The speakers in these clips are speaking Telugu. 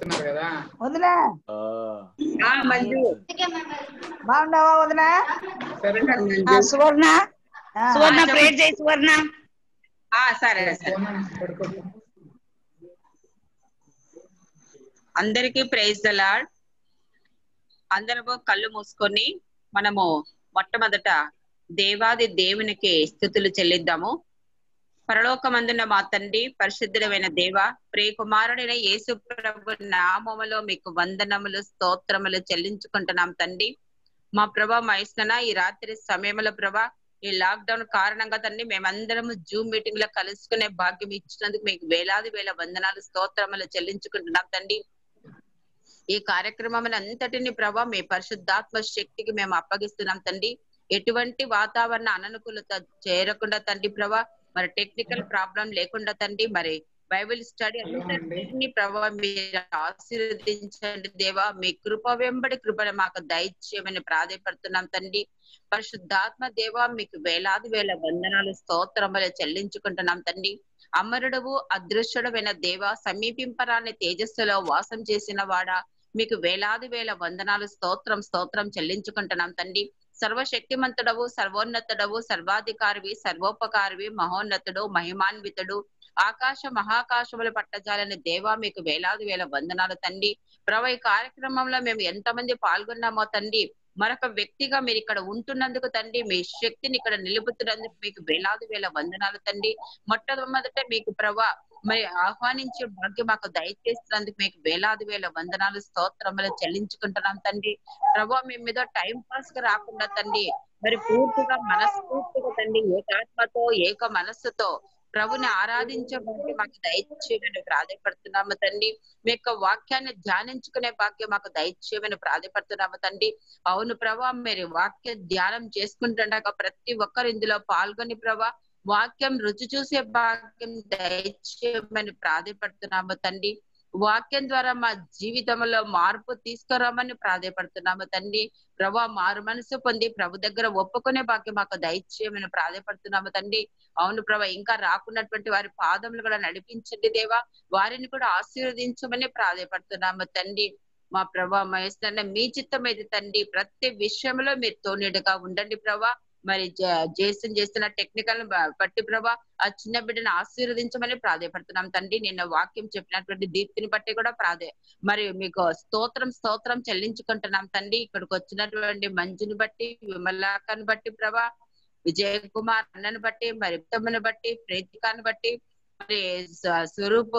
కదా వదినా మంజు బాగున్నావా వదినా? సువర్ణ సువర్ణ ఆ, ప్రేర్ చేయి సువర్ణ. సరే సరే. అందరికీ ప్రైజ్ ద లార్డ్. అందరము కళ్ళు మూసుకొని మనము మొట్టమొదట దేవాది దేవునికి స్తుతులు చెల్లిద్దాము. పరలోకమందున మా తండ్రి, పరిశుద్ధుడమైన దేవ, ప్రియకుమారుడైన యేసు ప్రభు నామములో మీకు వందనములు స్తోత్రములు చెల్లించుకుంటున్నాం తండ్రి. మా ప్రభా మహేశ్వర ఈ రాత్రి సమయంలో ప్రభా ఈ లాక్డౌన్ కారణంగా తండ్రి మేమందరము జూమ్ మీటింగ్ లో కలుసుకునే భాగ్యం ఇచ్చినందుకు మీకు వేలాది వేల వందనాలు స్తోత్రములు చెల్లించుకుంటున్నాం తండ్రి. ఈ కార్యక్రమం అంతటిని ప్రభా మీ పరిశుద్ధాత్మ శక్తికి మేము అప్పగిస్తున్నాం తండ్రి. ఎటువంటి వాతావరణ అననుకూలత చేరకుండా తండ్రి ప్రభా, మరి టెక్నికల్ ప్రాబ్లం లేకుండా తండ్రి, మరి బైబిల్ స్టడీ అంతటిని ప్రభా మీరు ఆశీర్వదించండి దేవా. మీ కృప వెంబడి కృపను మాకు దయచేయమని ప్రాధాయపడుతున్నాం తండ్రి. పరిశుద్ధాత్మ దేవా మీకు వేలాది వేల వందనాలు స్తోత్రములు చెల్లించుకుంటున్నాం తండ్రి. అమరుడవు అదృశ్యుడమైన దేవ, సమీపింపరాని తేజస్సులో వాసం చేసిన వాడా, మీకు వేలాది వేల వందనాలు స్తోత్రం చెల్లించుకుంటున్నాం తండ్రి. సర్వశక్తిమంతుడవు, సర్వోన్నతుడవు, సర్వాధికారివి, సర్వోపకారివి, మహోన్నతుడు, మహిమాన్వితుడు, ఆకాశ మహాకాశములు పట్టజాలని దేవా మీకు వేలాది వేల వందనాలు తండ్రి. ప్రభు ఈ కార్యక్రమంలో మేము ఎంతమంది పాల్గొన్నామో తండ్రి, మరొక వ్యక్తిగా మీరు ఇక్కడ ఉంటున్నందుకు తండ్రి, మీ శక్తిని ఇక్కడ నిలుపుతున్నందుకు మీకు వేలాది వేల వందనాలు తండ్రి. మొట్టమొదట మీకు ప్రభా మరి ఆహ్వానించే భాగ్యం మాకు దయచేస్తున్నందుకు మీకు వేలాది వేల వందనాలు స్తోత్రములు చెల్లించుకుంటున్నాం తండ్రి. ప్రభా మీ మీద టైం పాస్ గా రాకుండా తండ్రి, మరి పూర్తిగా మనస్ఫూర్తిగా తండ్రి ఏకాత్మతో ఏక మనస్సుతో ప్రభుని ఆరాధించే భాగ్యం మాకు దయచేయమని ప్రాధాయపడుతున్నాము తండ్రి. మీ యొక్క వాక్యాన్ని ధ్యానించుకునే భాగ్యం మాకు దయచేయమని ప్రాధాయపడుతున్నాము తండ్రి. అవును ప్రభా, మీరు వాక్య ధ్యానం చేసుకుంటుండగా ప్రతి ఒక్కరు ఇందులో పాల్గొని ప్రభా వాక్యం రుచి చూసే భాగ్యం దయచేయమని ప్రాధాయపడుతున్నాము తండ్రి. వాక్యం ద్వారా మా జీవితంలో మార్పు తీసుకురామని ప్రాధాయపడుతున్నాము తండ్రి. ప్రభా మారు మనసు పొంది ప్రభు దగ్గర ఒప్పుకునే భాగ్యం మాకు దయచేయమని ప్రాధాయపడుతున్నాము తండ్రి. అవును ప్రభా, ఇంకా రాకున్నటువంటి వారి పాదములు కూడా నడిపించండి దేవా, వారిని కూడా ఆశీర్వదించమని ప్రాధాయపడుతున్నాము తండ్రి. మా ప్రభా మహేశ్వర మీ చిత్తం అయితే తండ్రి, ప్రతి విషయంలో మీరు తోడుగా ఉండండి ప్రభా. మరి జేసన్ చేస్తున్న టెక్నికల్ బట్టి ప్రభా ఆ చిన్న బిడ్డను ఆశీర్వదించమని ప్రాధాయపడుతున్నాం తండ్రి. నిన్న వాక్యం చెప్పినటువంటి దీప్తిని బట్టి కూడా మరి మీకు స్తోత్రం చెల్లించుకుంటున్నాం తండ్రి. ఇక్కడికి వచ్చినటువంటి మంజుని బట్టి, విమలాకని బట్టి ప్రభా, విజయ్ కుమార్ అన్నను బట్టి, మరి ఉత్తమ్మని బట్టి, ప్రేతికాన్ని బట్టి, మరి స్వరూప్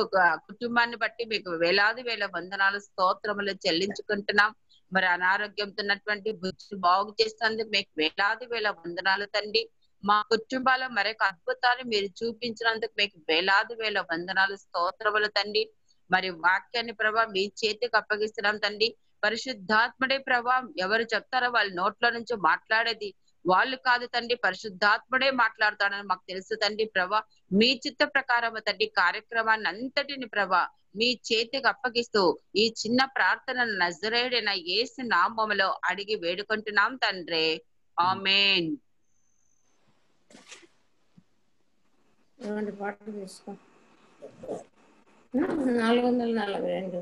కుటుంబాన్ని బట్టి మీకు వేలాది వేల వందనాలు స్తోత్రములు చెల్లించుకుంటున్నాం. మరి అనారోగ్యంతో ఉన్నటువంటి బుద్ధి బాగు చేసినందుకు మీకు వేలాది వేల వందనాలు తండ్రి. మా కుటుంబాల్లో మరొక అద్భుతాన్ని మీరు చూపించినందుకు మీకు వేలాది వేల వందనాలు స్తోత్రములు తండ్రి. మరి వాక్యాన్ని ప్రభా మీ చేతికి అప్పగిస్తున్నాం తండ్రి. పరిశుద్ధాత్ముడే ప్రభా, ఎవరు చెప్తారో వాళ్ళ నోట్ల నుంచి మాట్లాడేది వాళ్ళు కాదు తండ్రి, పరిశుద్ధాత్ముడే మాట్లాడతాడని మాకు తెలుసు తండ్రి. ప్రభా మీ చిత్త ప్రకారం తండ్రి కార్యక్రమాన్ని అంతటిని ప్రభా మీ చేతికి అప్పగిస్తూ ఈ చిన్న ప్రార్థన నజరేయుడైన యేసు నామములో అడిగి వేడుకుంటున్నాం తండ్రి. ఆమేన్. పాటలు తీసుకో. 442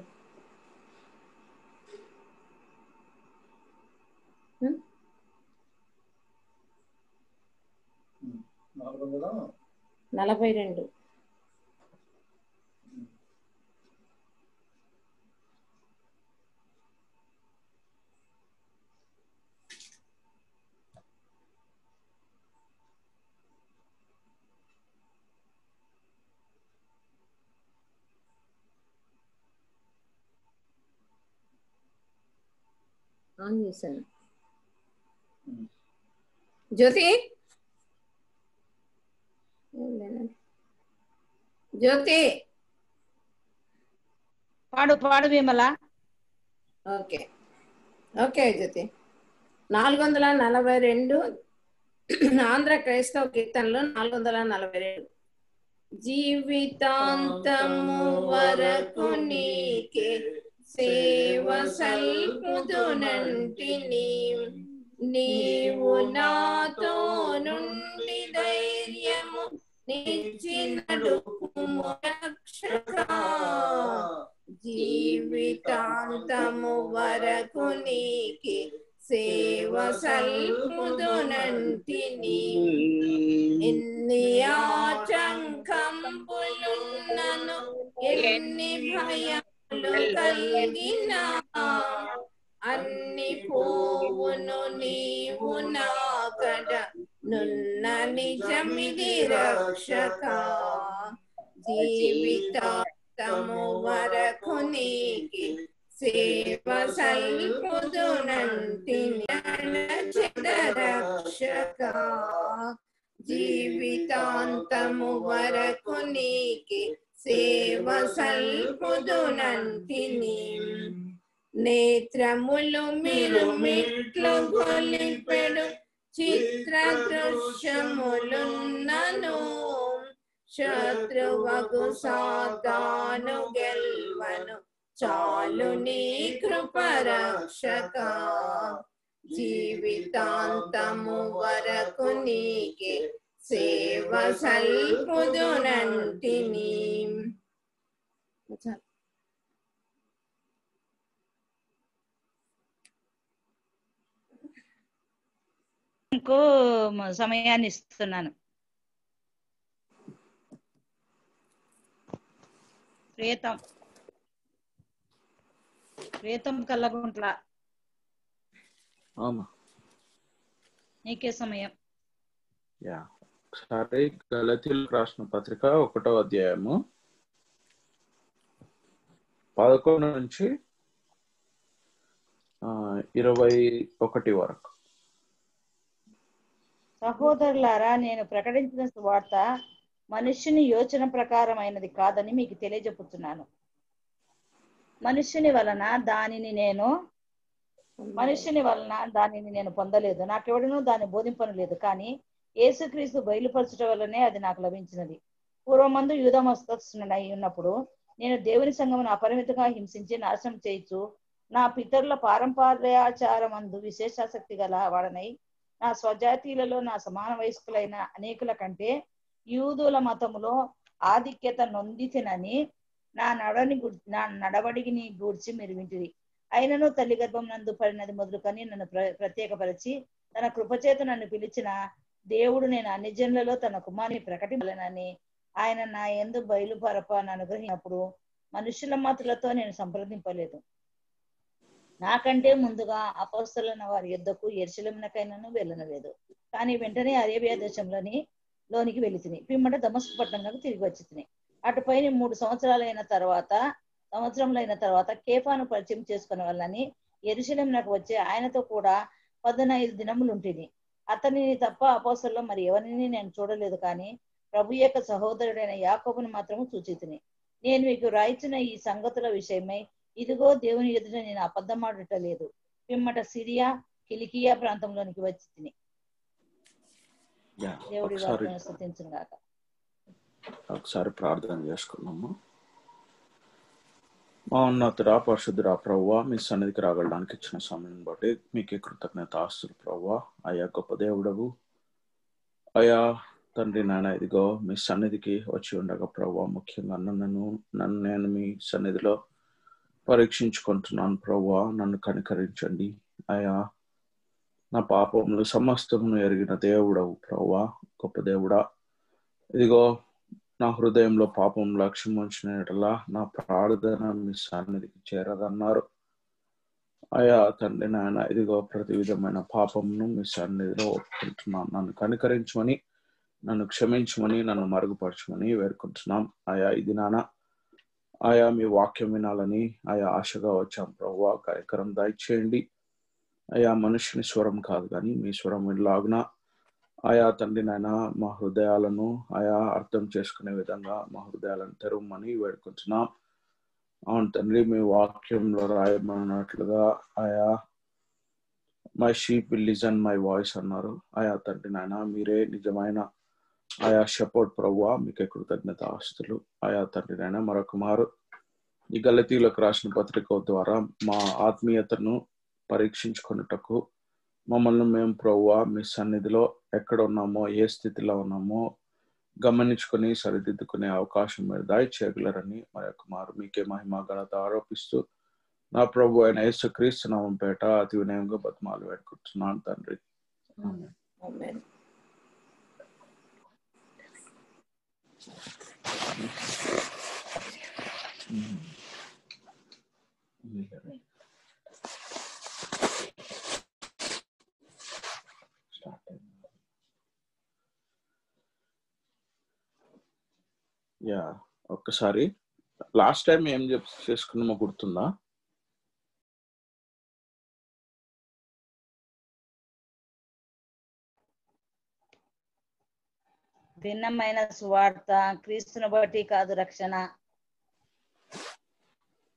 442 ఆన్ చేశాను. జ్యోతి జ్యోతి పాడు విమల. ఓకే ఓకే జ్యోతి. 442 ఆంధ్ర క్రైస్తవ కీర్తనలు 442. జీవితాంతము వరకు నీకే సేవ సల్పుదునంటిని, నీవు నాతో నుండి ధైర్యము నిచ్చి నడుపుము రక్షకా. జీవితాంతము వరకు నీకే సేవ సల్పుదునంటిని. ఎన్ని ఆటంకంబులున్నను ఎన్ని భయములు కలిగినా అన్ని పోవును నీవు నాకడ నున్న నిజమిది రక్షక. జీవితాంతము వరకు నీకి సేవ సల్పుదునంటిని అణచెద రక్షక. జీవితాంతము వరకు నీకి సేవ సల్పుదునంటిని. నేత్రములు మిరుమిట్లు గొలిపెడు చిత్ర దృశ్యములున్నను శత్రువగు సాతాను గెల్వను చాలు నీ కృప రక్షక. జీవితాంతము వరకు నీకే సేవ సల్పుదునంటిని. సమయాన్ని ఇస్తున్నాను. ప్రియతం కల్లగుంట్ల నీకే సమయం. ఒకసారి గలతీయులకు రాసిన పత్రిక 1వ అధ్యాయము 11 నుంచి 21 వరకు. సహోదరులారా, నేను ప్రకటించిన సువార్త మనుష్యుని యోచన ప్రకారమైనది కాదని మీకు తెలియజెప్పుతున్నాను. మనుష్యుని వలన దానిని నేను పొందలేదు, నాకెవడనూ దాన్ని బోధింపను లేదు. కానీ యేసుక్రీస్తు బయలుపరచడం వల్లనే అది నాకు లభించినది. పూర్వమందు యూదా మతస్థుడనై ఉన్నప్పుడు నేను దేవుని సంఘమును అపరిమితంగా హింసించి నాశనం చేయొచ్చు నా పితరుల పారంపర్యాచారమందు విశేషాసక్తి గల వాడనై నా స్వజాతీయులలో నా సమాన వయస్కులైన అనేకుల కంటే యూదుల మతములో ఆధిక్యత నొందితినని నా నడవడిని గూర్చి మీరు వింటిరి. అయినను తల్లి గర్భం నందు పడినది మొదలుకొని నన్ను ప్రత్యేకపరిచి తన కృపచేత నన్ను పిలిచిన దేవుడు నేను అన్ని జనులలో తన కుమారుని ప్రకటించాలని ఆయన నా యందు బయలుపరపను అనుగ్రహించినప్పుడు మనుషుల మాటలతో నేను సంప్రదింపలేదు. నాకంటే ముందుగా అపోస్తలులైన వారి యుద్ధకు యెరూషలేమునకైనను వెళ్ళనలేదు. కానీ వెంటనే అరేబియా లోనికి వెళ్ళి తిని పిమ్మట దమస్కు పట్టణంలోకి తిరిగి వచ్చి తిని అటుపైన 3 సంవత్సరములైన తర్వాత కేఫాను పరిచయం చేసుకునే వాళ్ళని యెరూషలేమునకు వచ్చి ఆయనతో కూడా 15 దినములు ఉంటుంది. అతనిని తప్ప అపోస్తలుల్లో మరి ఎవరిని నేను చూడలేదు. కానీ ప్రభు యొక్క సహోదరుడైన యాకోబును మాత్రము చూచితిని. నేను మీకు రాయించిన ఈ సంగతుల విషయమై ఇదిగో దేవుని ఎదుట నేను అబద్ధమాడుట లేదు. పిమ్మట సిరియా కిలికియా ప్రాంతంలోనికి వచ్చి తిని. దేవుడి వాక్యాన్ని స్తుతించును గాక. ఒకసారి ప్రార్థన చేసుకున్నాము. మా ఉన్నతుడా పరిశుద్ధుడా ప్రభువా, మీ సన్నిధికి రాగలడానికి ఇచ్చిన సమయం బట్టి మీకే కృతజ్ఞత ఆస్తులు ప్రభువా. అయ్యా గొప్ప దేవుడవు, అయ్యా తండ్రి నాయన, ఇదిగో మీ సన్నిధికి వచ్చి ఉండగా ప్రభువా, ముఖ్యంగా నన్ను నేను మీ సన్నిధిలో పరీక్షించుకుంటున్నాను ప్రభువా. నన్ను కనికరించండి అయ్యా. నా పాపములు సమస్తమును ఎరిగిన దేవుడవు ప్రభువా, గొప్ప దేవుడా. ఇదిగో నా హృదయంలో పాపం లక్ష్యం ఉంచినట్లా నా ప్రార్థన మీ సన్నిధికి చేరదన్నారు అయ్యా తండ్రి నాయన. ఇదిగో ప్రతి విధమైన పాపమును మీ సన్నిధిలో ఒప్పుకుంటున్నాను. నన్ను కనికరించమని, నన్ను క్షమించమని, నన్ను మరుగుపరచమని వేడుకుంటున్నాం అయ్యా. ఇది నాన్న ఆయా మీ వాక్యం వినాలని ఆయా ఆశగా వచ్చాం ప్రభువా. కనికరం దయచేయండి అయ్యా. మనుషుని స్వరం కాదు కానీ మీ స్వరం వినలాగున ఆయా తండ్రి నాయన మా హృదయాలను ఆయా అర్థం చేసుకునే విధంగా మా హృదయాలను తెరవమని వేడుకుంటున్నాం. అవును తండ్రి, మీ వాక్యంలో రాయమన్నట్లుగా ఆయా my sheep will listen my voice అన్నారు ఆయా తండ్రి నాయన. మీరే నిజమైన ఆయా షెపర్డ్ ప్రభువా, మీకే కృతజ్ఞత ఆస్తులు ఆయా తండ్రి నాయన. మరొక మారు ఈ గలతీయులకు రాసిన పత్రిక ద్వారా మా ఆత్మీయతను పరీక్షించుకున్నటకు మమ్మల్ని మేము ప్రభువా మీ సన్నిధిలో ఎక్కడ ఉన్నామో, ఏ స్థితిలో ఉన్నామో గమనించుకొని సరిదిద్దుకునే అవకాశం మీరు దయచేయగలరని మరి యొక్క మారు మీకే మహిమ ఘనత ఆరోపిస్తూ నా ప్రభు అయిన యేసుక్రీస్తు నామం పేట అతి వినయంగా బతిమాలు వేడుకుంటున్నాను తండ్రి. ఆమేన్. యా, ఒక్కసారి లాస్ట్ టైం ఏం చేసుకున్నామో గుర్తుందా? భిన్నమైన సువార్త, క్రీస్తుని బట్టి కాదు రక్షణ,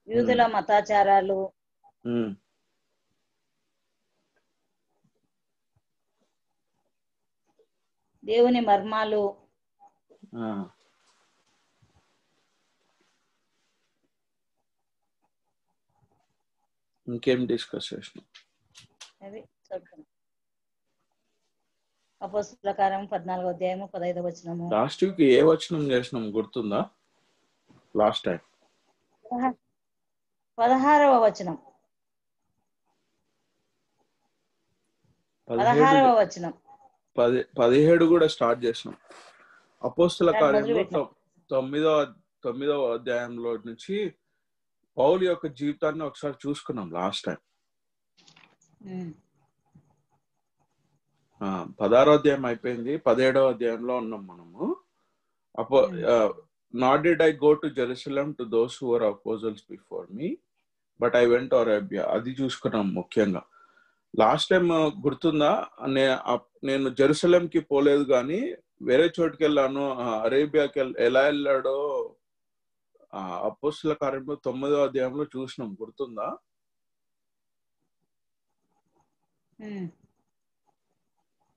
యూదుల మతాచారాలు, దేవుని మర్మాలు, ఇంకేం డిస్కస్ చేసినాం? అవి చదువుతున్నాం. అపోస్తలుల కార్యం 14వ అధ్యాయము 15వ వచనము. లాస్ట్ వీక్ ఏ వచనం చేసినాం గుర్తుందా? లాస్ట్ టైం 16వ వచనం. 16వ వచనం 17 కూడా స్టార్ట్ చేసినాం. అపోస్తలుల కార్యంలో 9వ అధ్యాయంలో నుంచి పౌలు యొక్క జీవితాన్ని ఒకసారి చూసుకున్నాం లాస్ట్ టైం. 16వ అధ్యాయం అయిపోయింది, 17వ అధ్యాయంలో ఉన్నాం మనము. Not did I go to Jerusalem to those who were అపోజల్స్ before me but I went to Arabia, అది చూసుకున్నాం ముఖ్యంగా. లాస్ట్ టైం గుర్తుందా? నేను జెరూసలేంకి పోలేదు కానీ వేరే చోటుకి వెళ్ళాను. అరేబియాకి ఎలా వెళ్ళాడో అపోస్తలుల కార్యంలో 9వ అధ్యాయంలో చూసినాం, గుర్తుందా?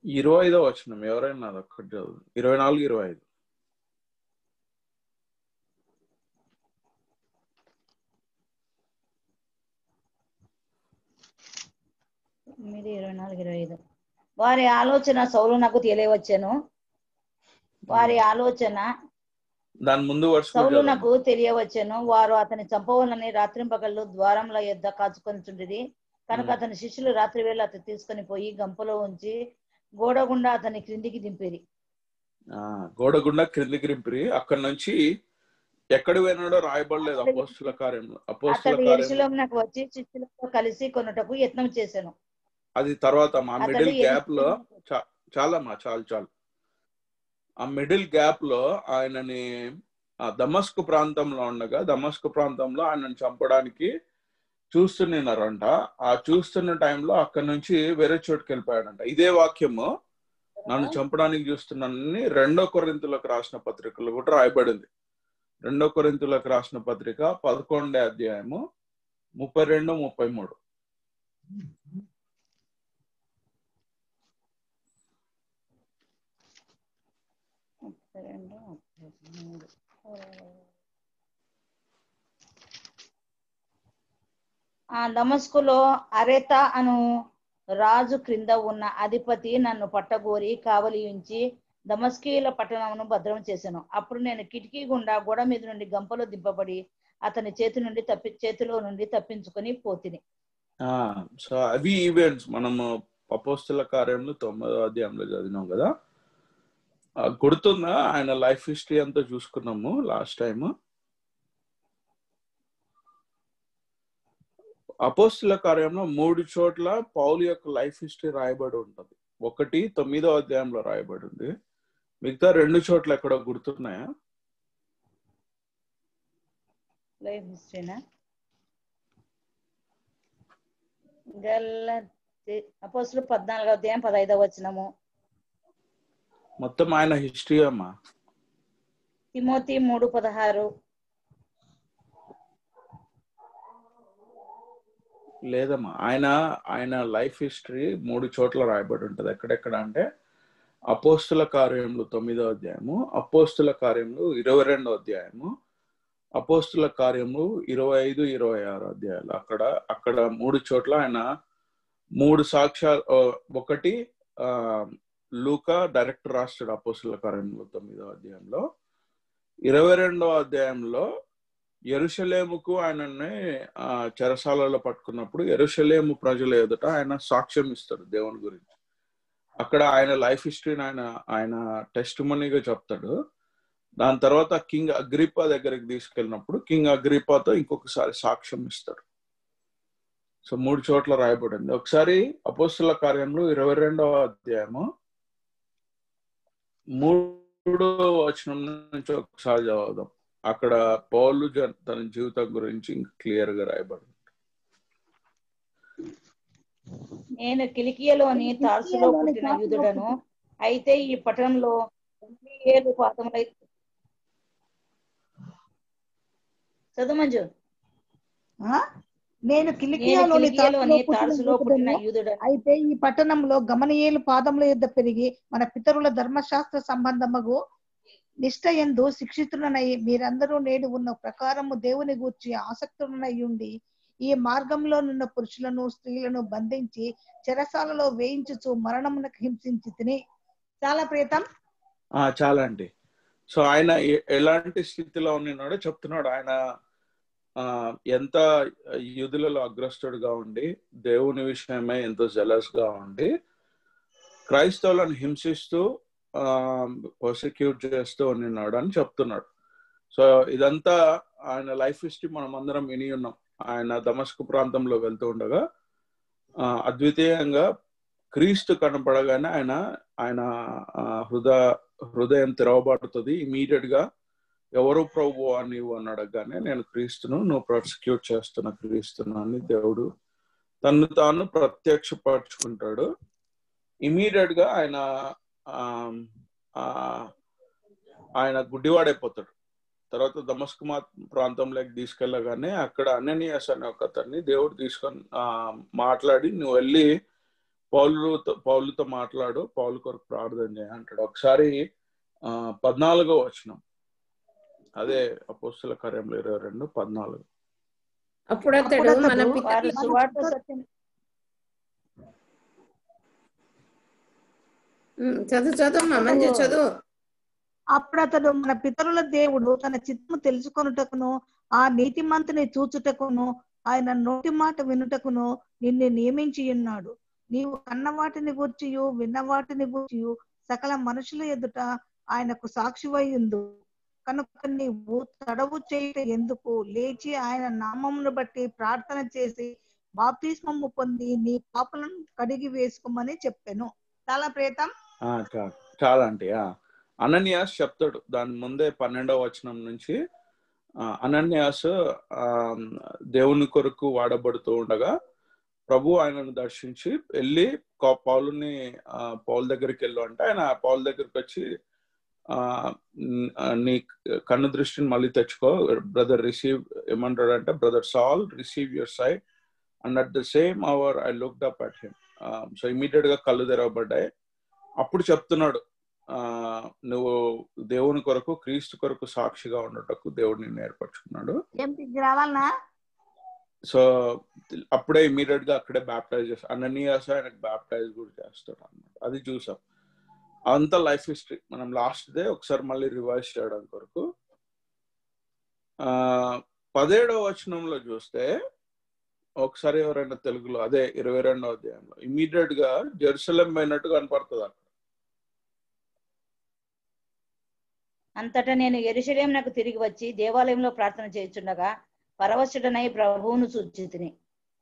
25వ వచనం ఎవరైనా అది ఒక్కటి చదువు. 24, 25. 24, 25. వారి ఆలోచన సౌలు నాకు తెలియవచ్చెను. వారి ఆలోచన దాని ముందు సౌలు నాకు తెలియవచ్చెను. వారు అతని చంపవాలని రాత్రింపగళ్ళు ద్వారముల యొద్ద కాచుకొనిచుండిరి. కనుక అతని శిష్యులు రాత్రి వేళ అతను తీసుకొని పోయి గంపలో ఉంచి గోడ గుండా అతని క్రిందికి దింపిరి. గోడ గుండా క్రిందికి దింపిరి. అక్కడి నుంచి ఎక్కడ పోయినాడో రాయబడలేదు అపోస్తలుల కార్యంలో. అతడు యెరూషలేమునకు వచ్చి శిష్యులతో కలిసి కొనుటకు యత్నం చేశాను. అది తర్వాత మా మిడిల్ గ్యాప్ లో చాలు ఆ మిడిల్ గ్యాప్ లో ఆయనని దమస్కు ప్రాంతంలో ఉండగా, దమస్కు ప్రాంతంలో ఆయనను చంపడానికి చూస్తున్నారంట. ఆ చూస్తున్న టైంలో అక్కడి నుంచి వేరే చోటుకి వెళ్ళిపోయాడంట. ఇదే వాక్యము నన్ను చంపడానికి చూస్తున్నానని 2 కొరింథీయులకు రాసిన పత్రికలో కూడా రాయబడింది. 2 కొరింథీయులకు రాసిన పత్రిక 11వ అధ్యాయము 32, 33. దమస్కులో అరేత అను రాజు క్రింద ఉన్న అధిపతి నన్ను పట్టగోరి కావలి ఉంచి దమస్కీయుల పట్టణమును భద్రం చేశాను. అప్పుడు నేను కిటికీ గుండా గోడ మీద నుండి గంపలో దింపబడి అతని చేతిలో నుండి తప్పించుకొని పోతిని. సో అవి ఈవెంట్స్ మనము అపోస్తలుల కార్యంలో 9వ అధ్యాయంలో చదివినాం కదా. గుర్తుందా? ఆయన లైఫ్ హిస్టరీ అంతా చూసుకున్నాము లాస్ట్ టైం. అపోస్తలుల కార్యంలో 3 చోట్ల పౌలు యొక్క లైఫ్ హిస్టరీ రాయబడి ఉంటది. ఒకటి 9వ అధ్యాయంలో రాయబడి ఉంది, మిగతా 2 చోట్ల ఎక్కడో గుర్తున్నాయా? లైఫ్ హిస్టరీనా? అపోస్తలులు 14వ అధ్యాయం 15వ వచనము. మొత్తం ఆయన హిస్టరీ అమ్మా. తిమోతి 3:16. లేదమ్మా, ఆయన లైఫ్ హిస్టరీ 3 చోట్ల రాయబడి ఉంటది. ఎక్కడెక్కడ అంటే అపోస్తల కార్యములు 9వ అధ్యాయము, అపోస్తల కార్యములు 22వ అధ్యాయము, అపోస్తల కార్యములు 25, 26 అధ్యాయాలు. అక్కడ 3 చోట్ల ఆయన 3 సాక్ష్యాలు. ఒకటి లూకా డైరెక్ట్ రాస్తాడు అపోస్తుల కార్యములు 9వ అధ్యాయంలో. 22వ అధ్యాయంలో యెరూషలేముకు ఆయనని చెరసాలలో పట్టుకున్నప్పుడు యెరూషలేము ప్రజల ఎదుట ఆయన సాక్ష్యం ఇస్తాడు దేవుని గురించి. అక్కడ ఆయన లైఫ్ హిస్టరీని ఆయన టెస్ట్ మనీగా చెప్తాడు. దాని తర్వాత కింగ్ అగ్రిపా దగ్గరికి తీసుకెళ్ళినప్పుడు కింగ్ అగ్రిపాతో ఇంకొకసారి సాక్ష్యం ఇస్తాడు. సో 3 చోట్ల రాయబడింది. ఒకసారి అపోస్తుల కార్యంలో 22వ అధ్యాయము 3వ వచనం నుంచి ఒకసారి చదువుదాం. అక్కడ పౌలు తన జీవితం గురించి ఇంకా క్లియర్ గా రాయబడింది. నేను కిలికియలోని తార్సులో పుట్టిన యూదుడను, అయితే ఈ పట్టణంలో 7 పాదములై చదువు. నేను కిలికియాలోని తార్సులో పుట్టిన యూదుడను, అయితే ఈ పట్టణంలో గమనియేలు పాదముల యొద్ద పెరిగి మన పితరుల ధర్మశాస్త్ర సంబంధముగు నిష్ట యందు శిక్షితులనై మీరందరూ నేడు ఉన్న ప్రకారము దేవుని గూర్చి ఆసక్తులనై ఉండి ఈ మార్గంలో నున్న పురుషులను స్త్రీలను బంధించి చెరసాలలో వేయించుచు మరణమునకు హింసించి తిని. చాలా ప్రియతం. చాలా అండి. సో ఆయన ఎలాంటి స్థితిలో ఉన్నాడో చెప్తున్నాడు. ఆయన ఎంత యూదులలో అగ్రస్తుడుగా ఉండి దేవుని విషయమై ఎంతో జెలస్ గా ఉండి క్రైస్తవులను హింసిస్తూ ప్రాసిక్యూట్ చేస్తూ ఉన్నాడు అని చెప్తున్నాడు. సో ఇదంతా ఆయన లైఫ్ హిస్టరీ మనం అందరం విని ఉన్నాం. ఆయన దమస్కు ప్రాంతంలో వెళ్తూ ఉండగా అద్వితీయంగా క్రీస్తు కనపడగానే ఆయన హృదయం తెరవబడుతుంది. ఇమీడియట్ గా ఎవరు ప్రభు అని అని అడగగానే నేను క్రీస్తును, నువ్వు ప్రాసిక్యూట్ చేస్తున్న క్రీస్తును అని దేవుడు తను తాను ప్రత్యక్షపరుచుకుంటాడు. ఇమీడియట్ గా ఆయన గుడ్డివాడైపోతాడు. తర్వాత దమస్కు ప్రాంతంలోకి తీసుకెళ్ళగానే అక్కడ అననీయాస్ అనే ఒక అతన్ని దేవుడు తీసుకొని మాట్లాడి నువ్వు వెళ్ళి పౌలుతో మాట్లాడు, పౌలు కొరకు ప్రార్థన చేయ అంటాడు. ఒకసారి 14వ వచనం, అదే అపోస్తుల కార్యంలో 22:14. అప్పుడు అతడు మన చదువు. అప్పుడు అతడు మన పితరుల దేవుడు తన చిత్తము తెలుసుకొనుటకును ఆ నీతిమంతుని చూచుటకును ఆయన నోటి మాట వినుటకును నిన్ను నియమించి ఉన్నాడు. నీవు కన్నవాటిని గూర్చియు విన్నవాటిని గూర్చియు సకల మనుషుల ఎదుట ఆయనకు సాక్షివై ఉండు. కనుక నీవు తడవు చేయుట ఎందుకు, లేచి ఆయన నామమును బట్టి ప్రార్థన చేసి బాప్తిస్మము పొంది నీ పాపలను కడిగి వేసుకోమని చెప్పాను. చాలా ప్రియతం. చాలా అంటే అనన్యాస్ చెప్తాడు. దాని ముందే 12వ వచనం నుంచి అనన్యాస్ దేవుని కొరకు వాడబడుతూ ఉండగా ప్రభు ఆయనను దర్శించి వెళ్ళి పౌలు దగ్గరికి వెళ్ళు అంటే ఆయన పౌలు దగ్గరికి వచ్చి నీ కన్ను దృష్టిని మళ్ళీ తెచ్చుకో బ్రదర్, రిసీవ్ ఏమంటాడు అంటే brother Saul receive your sight and at the same hour I looked up at him. So ఇమీడియట్ గా కళ్ళు తెరవబడ్డాయి. అప్పుడు చెప్తున్నాడు నువ్వు దేవుని కొరకు క్రీస్తు కొరకు సాక్షిగా ఉండటకు దేవుడు నిన్ను ఏర్పరచుకున్నాడు. సో అప్పుడే ఇమీడియట్ గా అక్కడే బ్యాప్టైజ్ చేస్తాడు. అననీయాస్ ఆయనకు బ్యాప్టైజ్ కూడా చేస్తాడు అన్నమాట. అది చూసాం. అంత లైఫ్ హిస్టరీ మనం లాస్ట్ డే ఒకసారి మళ్ళీ రివైజ్ చేయడం కొరకు 17వ వచనంలో చూస్తే ఒకసారి ఎవరైనా తెలుగులో అదే 22వ అధ్యాయంలో ఇమీడియట్ గా జెరూసలేం పోయినట్టు కనపడుతుంది. అక్కడ అంతటా నేను యెరూషలేమునకు తిరిగి వచ్చి దేవాలయంలో ప్రార్థన చేయుచుండగా పరవశుడనై ప్రభువును చూచితిని.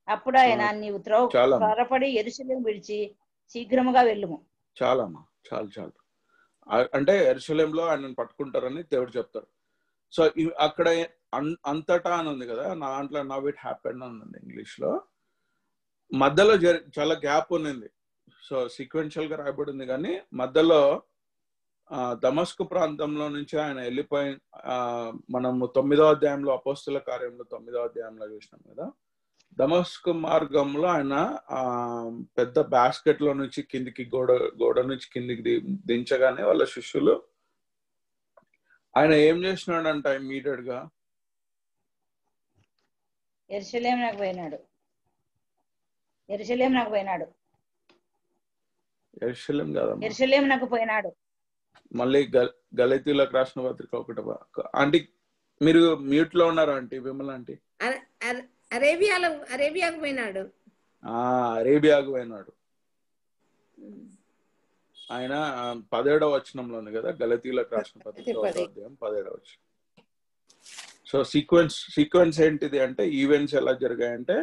అప్పుడు ఆయన నీవు త్వరపడి యెరూషలేము విడిచి శీఘ్రముగా వెళ్ళుము. చాలమ్మా, చాలు అంటే యెరూషలేంలో ఆయనను పట్టుకుంటారని దేవుడు చెప్తారు. సో అక్కడ అంతటా అని ఉంది కదా, నా దాంట్లో నవ్ ఇట్ హ్యాపెండ్ అని ఉంది ఇంగ్లీష్ లో. మధ్యలో చాలా గ్యాప్ ఉన్నింది. సో సీక్వెన్షియల్ గా రాయబడింది కానీ మధ్యలో దమస్కు ప్రాంతంలో నుంచి ఆయన వెళ్ళిపోయి మనము 9వ అధ్యాయంలో అపోస్తుల కార్యంలో 9వ అధ్యాయంలో చూసినాం కదా, దమస్కు మార్గంలో ఆయన పెద్ద బాస్కెట్ లో నుంచి కిందికి గోడ నుంచి కిందికి దించగానే వాళ్ళ శిష్యులు ఆయన ఏం చేసినాడంట ఇమీడియట్ గా యెరూషలేమునకు పోయినాడు. యెరూషలేం కాదమ్మా, యెరూషలేమునకు పోయినాడు. మళ్ళీ గలతీయులకు రాసిన పత్రిక ఒకటి. ఆంటీ మీరు మ్యూట్ లో ఉన్నారా ఆంటీ? విమల ఆంటీ అరేబియాకు పోయినాడు. అరేబియాకు పోయినాడు ఆయన. 17వ వచనంలో ఉంది కదా, గలతీయులకు రాసిన పత్రిక 1వ అధ్యాయం 17వ వచనం. సో సీక్వెన్స్ ఏంటిది అంటే, ఈవెంట్స్ ఎలా జరిగాయంటే,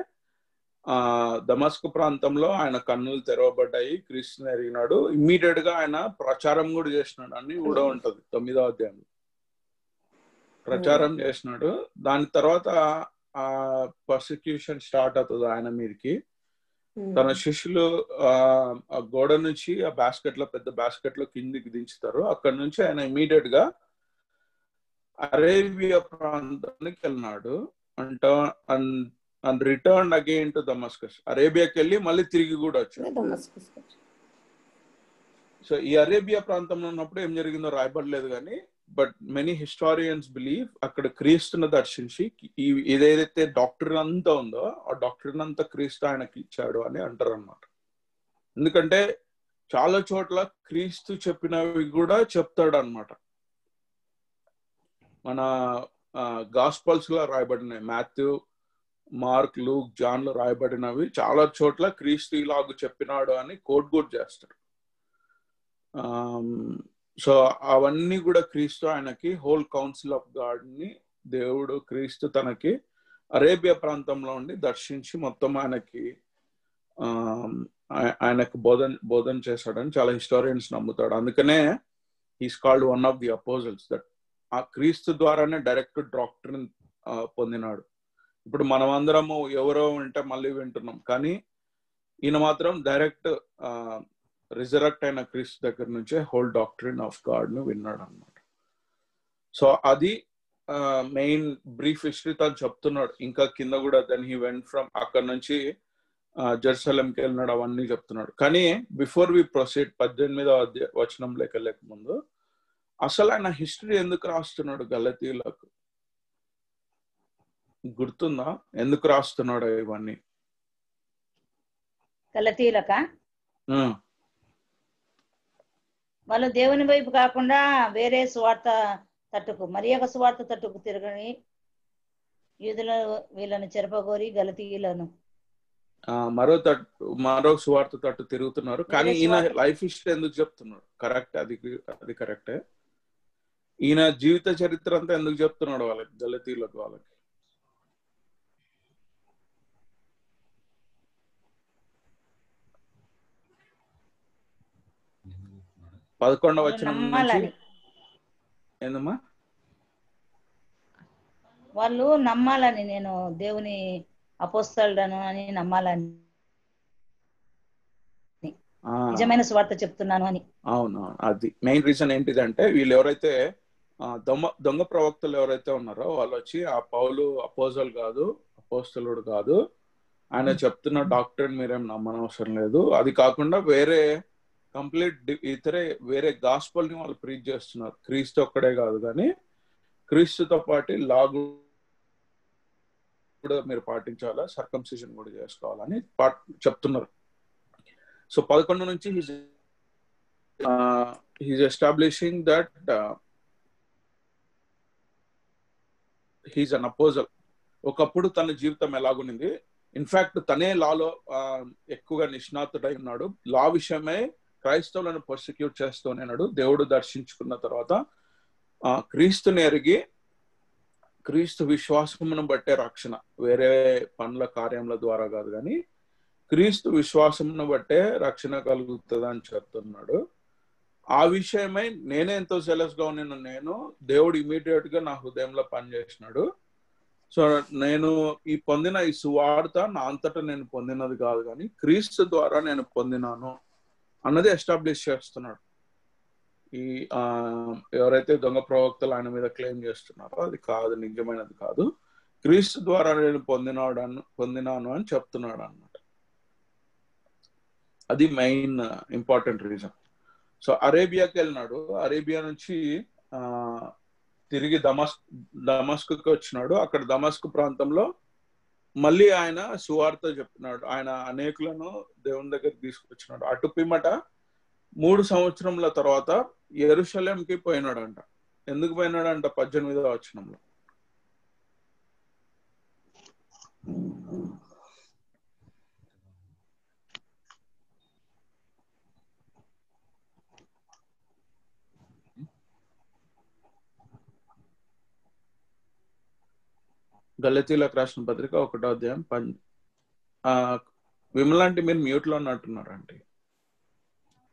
దమస్కు ప్రాంతంలో ఆయన కన్నులు తెరవబడ్డాయి, క్రీస్తుని ఎరిగినాడు. ఇమ్మీడియట్ గా ఆయన ప్రచారం కూడా చేసినాడు అని కూడా ఉంటది 9వ అధ్యాయంలో. ప్రచారం చేసినాడు. దాని తర్వాత ఆ పర్సిక్యూషన్ స్టార్ట్ అవుతుంది ఆయన మీదకి. తన శిష్యులు ఆ గోడ నుంచి ఆ బాస్కెట్ లో, పెద్ద బాస్కెట్ లో కిందికి దించుతారు. అక్కడ నుంచి ఆయన ఇమీడియట్ గా అరేబియా ప్రాంతానికి వెళ్ళినాడు and return again to Damascus. అరేబియాకి వెళ్ళి మళ్ళీ తిరిగి కూడా వచ్చాడు. సో ఈ అరేబియా ప్రాంతంలో ఉన్నప్పుడు ఏం జరిగిందో రాయబడలేదు కానీ, బట్ మెనీ హిస్టారియన్స్ బిలీవ్ అక్కడ క్రీస్తుని దర్శించి ఏదైతే డాక్టరీన్ అంతా ఉందో ఆ డాక్టరీన్ అంతా క్రీస్తు ఆయనకి ఇచ్చాడు అని అంటారు అన్నమాట. ఎందుకంటే చాలా చోట్ల క్రీస్తు చెప్పినవి కూడా చెప్తాడు అన్నమాట. మన గాస్పల్స్ లో రాయబడినాయి, మాథ్యూ, మార్క్, లూక్, జాన్ లో రాయబడినవి చాలా చోట్ల క్రీస్తు ఇలాగ చెప్పినాడు అని కోట్ కూడా చేస్తాడు. సో అవన్నీ కూడా క్రీస్తు ఆయనకి, హోల్ కౌన్సిల్ ఆఫ్ గాడ్ ని దేవుడు క్రీస్తు తనకి అరేబియా ప్రాంతంలో ఉండి దర్శించి మొత్తం ఆయనకు బోధన చేశాడని చాలా హిస్టారియన్స్ నమ్ముతాడు. అందుకనే he's called one of the అపోజల్స్. That ఆ క్రీస్తు ద్వారానే డైరెక్ట్ డాక్టరీన్ పొందినాడు. ఇప్పుడు మనం అందరము ఎవరో వింటే మళ్ళీ వింటున్నాం, కానీ ఈయన మాత్రం డైరెక్ట్ రిజరెక్ట్ అయిన క్రీస్తు దగ్గర నుంచే హోల్ డాక్టరీన్ ఆఫ్ గాడ్ ను విన్నాడు అనమాట. సో అది మెయిన్ బ్రీఫ్ హిస్టరీ తను చెప్తున్నాడు. ఇంకా కింద కూడా దెన్ హీ వెంట్ ఫ్రమ్, అక్కడ నుంచి జెరూసలేంకి వెళ్ళినాడు, అవన్నీ చెప్తున్నాడు. కానీ బిఫోర్ వి ప్రొసీడ్ 18వ వచనంలోకి వెళ్ళక ముందు అసలు ఆయన హిస్టరీ ఎందుకు రాస్తున్నాడు గలతీయులకు గుర్తుందా? ఎందుకు రాస్తున్నాడు ఇవన్నీ గలతీయులక? వాళ్ళు దేవుని వైపు కాకుండా వేరే సువార్త తట్టుకు, మరి ఒక సువార్త తట్టుకు తిరగని యూదుల వీళ్ళని చెరపగోరి గలతీయులను మరో సువార్త తట్టు తిరుగుతున్నారు. కానీ ఈయన లైఫ్ హిస్టరీ ఎందుకు చెప్తున్నాడు? కరెక్ట్, అది కరెక్టే. ఈయన జీవిత చరిత్ర అంతా ఎందుకు చెప్తున్నాడు వాళ్ళకి, గలతీయులకు? వాళ్ళకి 11వ వచనం నుంచి ఏందమ్మా? వాళ్ళు నమ్మాలని, నేను దేవుని అపోస్తలుడను అని నమ్మాలని, నిజమైన సువార్త చెప్తున్నాను అని. అవును, అది మెయిన్ రీజన్ ఏంటిదంటే, వీళ్ళు ఎవరైతే దొంగ ప్రవక్తలు ఎవరైతే ఉన్నారో వాళ్ళు వచ్చి ఆ పౌలు అపోజల్ కాదు, అపోస్తలుడు కాదు, ఆయన చెప్తున్న డాక్టరీని మీరేం నమ్మనవసరం లేదు. అది కాకుండా వేరే కంప్లీట్ వేరే గాస్పల్ ని వాళ్ళు ప్రీచ్ చేస్తున్నారు. క్రీస్తు ఒక్కడే కాదు, కానీ క్రీస్తుతో పాటు లా కూడా మీరు పాటించాలా, సర్కంసిషన్ కూడా చేసుకోవాలని చెప్తున్నారు. సో 11 నుంచి he's establishing that he's an apostle. ఒకప్పుడు తన జీవితం ఎలాగునింది, ఇన్ఫాక్ట్ తనే లాలో ఎక్కువగా నిష్ణాతుడై ఉన్నాడు. లా విషయమే క్రైస్తవులను పర్సిక్యూట్ చేస్తూనేనాడు. దేవుడు దర్శించుకున్న తర్వాత క్రీస్తుని ఎరిగి క్రీస్తు విశ్వాసమును బట్టే రక్షణ, వేరే పనుల కార్యముల ద్వారా కాదు, కానీ క్రీస్తు విశ్వాసమును బట్టే రక్షణ కలుగుతుంది అని చెప్తున్నాడు. ఆ విషయమై నేనే ఎంతో సెలస్ గా ఉన్నాను. దేవుడు ఇమీడియట్ గా నా హృదయంలో పనిచేసినాడు. సో నేను పొందిన ఈ సువార్త నా అంతటా నేను పొందినది కాదు, కానీ క్రీస్తు ద్వారా నేను పొందినాను అన్నది ఎస్టాబ్లిష్ చేస్తున్నాడు. ఈ ఎవరైతే దొంగ ప్రవక్తలు ఆయన మీద క్లెయిమ్ చేస్తున్నారో అది కాదు, నిజమైనది కాదు, క్రీస్తు ద్వారా నేను పొందినాను అని చెప్తున్నాడు అన్నమాట. అది మెయిన్ ఇంపార్టెంట్ రీజన్. సో అరేబియాకి వెళ్ళినాడు. అరేబియా నుంచి తిరిగి దమస్కుకి వచ్చినాడు. అక్కడ దమస్కు ప్రాంతంలో మళ్ళీ ఆయన సువార్త చెప్పినాడు. ఆయన అనేకులను దేవుని దగ్గర తీసుకొచ్చినాడు. అటు పిమ్మట 3 సంవత్సరముల తర్వాత యెరూషలేంకి పోయినాడంట. ఎందుకు పోయినాడంట? 18వ వచనంలో. గలతీలకు రాసిన పత్రిక 1వ అధ్యాయం విమలాంటి మీరు మ్యూట్ లో ఉన్నట్టున్నారండి.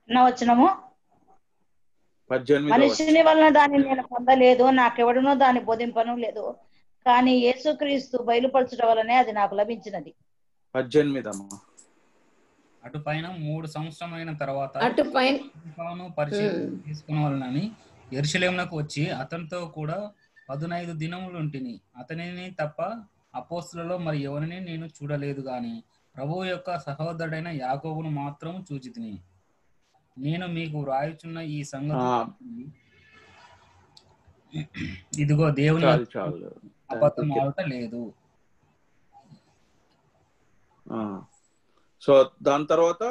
నా వచనము 18వ మనుషుని వలన దాన్ని నేను పొందలేదు, నాకెవడునో దాన్ని బోధింపను లేదు, కానీ యేసుక్రీస్తు బయలుపరచడం వలనే అది నాకు లభించినది. 18 అటు పైన 3 సంవత్సరమైన తర్వాత అటు పైన పరిచయం తీసుకునవలనని యెరూషలేమునకు వచ్చి అతనితో కూడా 15 దినములు ఉంటిని. అతనిని తప్ప అపోస్తులలో మరి ఎవరిని నేను చూడలేదు గాని ప్రభువు యొక్క సహోదరుడైన యాకోబును మాత్రం చూచితిని. నేను మీకు వ్రాయుచున్న ఈ సంగతి ఇదిగో దేవుని అబద్ధం ఆడట లేదు. సో దాని తర్వాత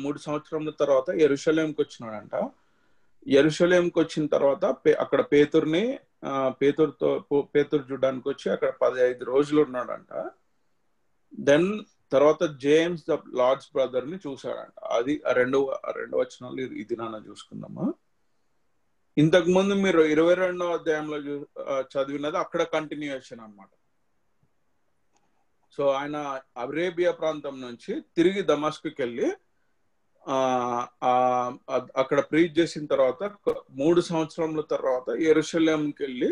3 సంవత్సరముల తర్వాత యెరూషలేంకి వచ్చినాడంట. యెరూషలేంకి వచ్చిన తర్వాత అక్కడ పేతురు చూడడానికి వచ్చి అక్కడ 15 రోజులు ఉన్నాడంట. దెన్ తర్వాత జేమ్స్ ద లార్డ్స్ బ్రదర్ ని చూసాడంట. అది రెండు వచనాలు ఇది నాన్న చూసుకుందామా. ఇంతకు ముందు మీరు 22వ అధ్యాయంలో చదివినది అక్కడ కంటిన్యూయేషన్ అన్నమాట. సో ఆయన అరేబియా ప్రాంతం నుంచి తిరిగి దమస్కుకి వెళ్ళి అక్కడ ప్రీచ్ చేసిన తర్వాత 3 సంవత్సరముల తర్వాత యెరూషలేంకి వెళ్ళి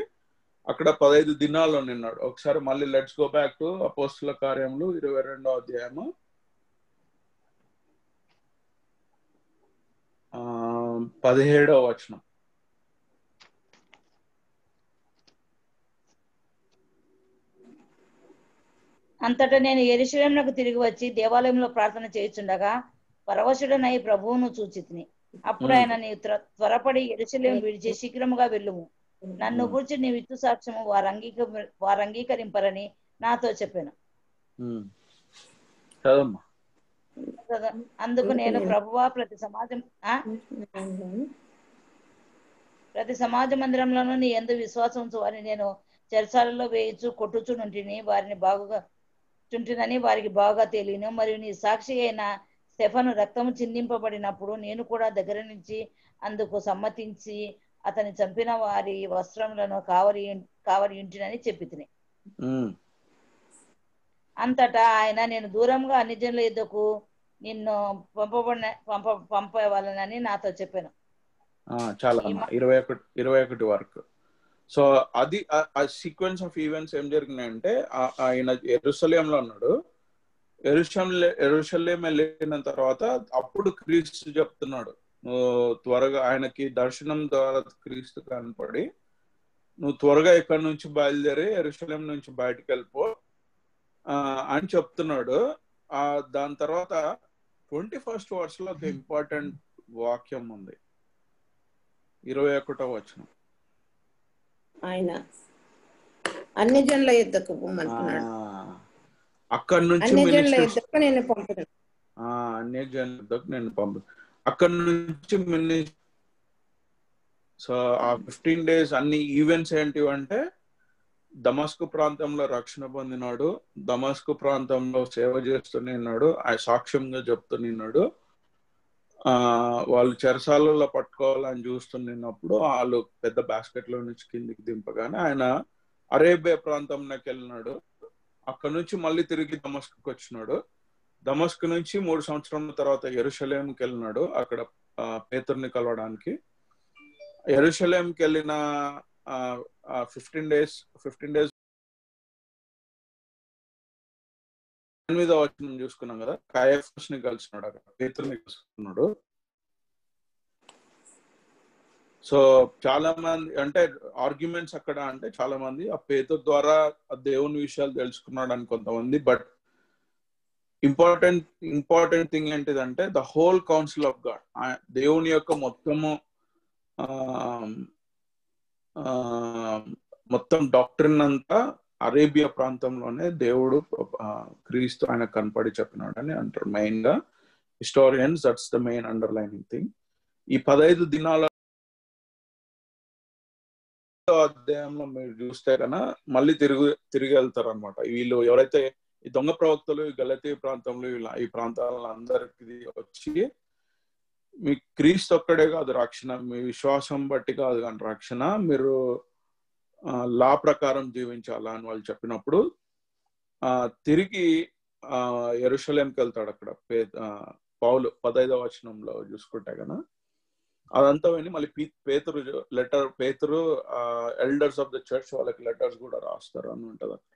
అక్కడ 15 దినాల్లో నిన్నాడు. ఒకసారి మళ్ళీ లెట్స్ గో బ్యాక్ టు అపోస్తుల కార్యములు 22వ అధ్యాయము 17వ వచనం. అంతటా నేను యెరూషలేమునకు తిరిగి వచ్చి దేవాలయంలో ప్రార్థన చేయుచుండగా పరవశుడనై ప్రభువును చూచితిని. అప్పుడు ఆయన నీవు త్వరపడి యెరూషలేము విడిచి శీఘ్రముగా వెళ్ళుము, నన్ను గురించి నీవు ఇచ్చు సాక్ష్యము వారు అంగీకరింపరని నాతో చెప్పాను. అందుకు నేను ప్రభువా ప్రతి సమాజ మందిరంలోనూ నీ యందు విశ్వాసం ఉంచు వారిని నేను చెరసాలలో వేయించు కొట్టుచుంటిని, వారికి బాగా తెలియను. మరియు నీ సాక్షి అయిన స్టెఫను రక్తము చిందింపబడినప్పుడు నేను కూడా దగ్గర నుంచి అందుకు సమ్మతించి అతని చంపిన వారి వస్త్రములను కావరి ఉంటినని చెప్పితిని. అంతటా ఆయన నేను దూరంగా అన్ని జనుల యుద్ధకు నిన్ను పంపవాలనని నాతో చెప్పాను. చాలా 21 వరకు. సో అది ఆ సీక్వెన్స్ ఆఫ్ ఈవెంట్స్ ఏం జరిగినాయంటే ఆయన యెరూషలేంలో ఉన్నాడు. యెరూషలేం వెళ్ళిన తర్వాత అప్పుడు క్రీస్తు చెప్తున్నాడు, నువ్వు త్వరగా ఆయనకి దర్శనం ద్వారా క్రీస్తు కనపడి నువ్వు త్వరగా ఎక్కడి నుంచి బయలుదేరి యెరూషలేం నుంచి బయటకు వెళ్ళిపో అని చెప్తున్నాడు. దాని తర్వాత 21st వర్స్ లో ఒక ఇంపార్టెంట్ వాక్యం ఉంది, 21వ వచనం. ఆయన అన్ని జనుల యుద్ధకు పొమ్మంటున్నాడు. అక్కడి నుంచి అన్ని జనుల యుద్ధకు నేను పంపుతాను. అన్ని జనుల యుద్ధకు నేను అక్కడి నుంచి సో ఆ 15 days అన్ని ఈవెంట్స్ ఏంటివంటే దమస్కు ప్రాంతంలో రక్షణ పొందినాడు, దమస్కు ప్రాంతంలో సేవ చేస్తున్నాడు, ఆ సాక్ష్యంగా చెప్తున్నాడు. వాళ్ళు చెరసాలలో పట్టుకోవాలని చూస్తున్నప్పుడు వాళ్ళు పెద్ద బాస్కెట్ లో నుంచి కిందికి దింపగానే ఆయన అరేబియా ప్రాంతంలోకి వెళ్ళినాడు. అక్కడ నుంచి మళ్ళీ తిరిగి దమస్కుకి వచ్చినాడు. దమస్కు నుంచి 3 సంవత్సరాల తర్వాత యెరూషలేంకి వెళ్ళినాడు, అక్కడ పేతురుని కలవడానికి. యెరూషలేంకి వెళ్ళిన 15 days 8వ వచనం చూసుకున్నాం కదా, కయఫస్ ని కలిసినాడు, అక్కడ పేతురుని కలుసుకున్నాడు. సో చాలా మంది అంటే ఆర్గ్యుమెంట్స్ అక్కడ అంటే చాలా మంది ఆ పేతురు ద్వారా దేవుని విషయాలు తెలుసుకున్నాడు అని కొంతమంది. బట్ ఇంపార్టెంట్ థింగ్ ఏంటిదంటే the whole council of God, దేవుని యొక్క మొత్తం డాక్ట్రిన్ అంతా అరేబియా ప్రాంతంలోనే దేవుడు క్రీస్తు ఆయన కనపడి చెప్పినాడు అని అంటారు మెయిన్ గా historians. That's the main underlining thing. ఈ 15 దినాల అధ్యాయంలో మీరు చూస్తే కన్నా మళ్ళీ తిరిగి వెళ్తారు అనమాట. వీళ్ళు ఎవరైతే ఈ దొంగ ప్రవక్తలు ఈ గలతీ ప్రాంతంలో ఈ ప్రాంతాలందరికీ వచ్చి మీ క్రీస్తు ఒక్కడే కాదు రక్షణ, మీ విశ్వాసం బట్టి కాదు కానీ రక్షణ, మీరు లా ప్రకారం జీవించాలా అని వాళ్ళు చెప్పినప్పుడు తిరిగి యెరూషలేంకి వెళ్తాడు. అక్కడ పౌలు 15వ వచనంలో చూసుకుంటే కన్నా అదంతా విని మళ్ళీ పేతురు ఎల్డర్స్ ఆఫ్ ద చర్చ్ వాళ్ళకి లెటర్స్ కూడా రాస్తారు అని ఉంటది అక్కడ.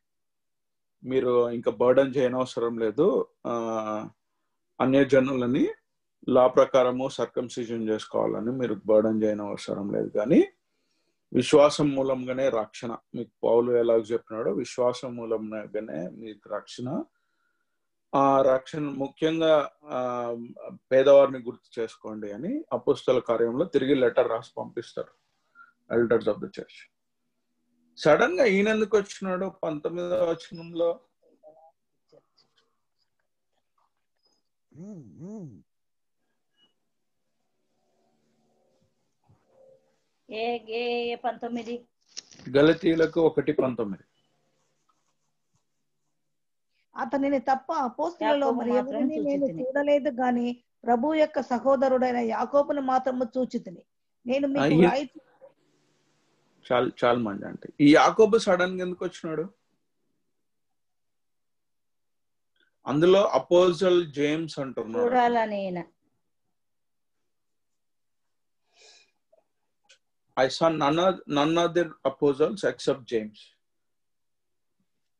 మీరు ఇంకా బర్డన్ చేయనవసరం లేదు, అన్యజనులని లా ప్రకారము సర్కంసిజన్ చేసుకోవాలని మీరు బర్డన్ చేయనవసరం లేదు, కానీ విశ్వాసం మూలంగానే రక్షణ. మీకు పౌలు ఎలాగ చెప్పినాడో విశ్వాసం మూలంగానే మీకు రక్షణ. ఆ రక్షణ ముఖ్యంగా పేదవారిని గుర్తు చేసుకోండి అని అపోస్తల కార్యంలో తిరిగి లెటర్ రాసి పంపిస్తారు elders of the church. Sudden గా ఈయన ఎందుకు వచ్చినాడు 19వ వచనంలో? గలతీయులకు 1:19. అతనిని తప్ప అపోస్తులలో మరి ఎవరిని నేను చూడలేదు గాని ప్రభు యొక్క సహోదరుడైన యాకోబును మాత్రము చూచితిని. నేను మీకు చాలా మంది అంటే ఈ యాకోబు సడన్ గా ఎందుకు వచ్చినాడు? అందులో అపోజిల్ జేమ్స్ అంటున్నాడు. I saw none other apostles except James.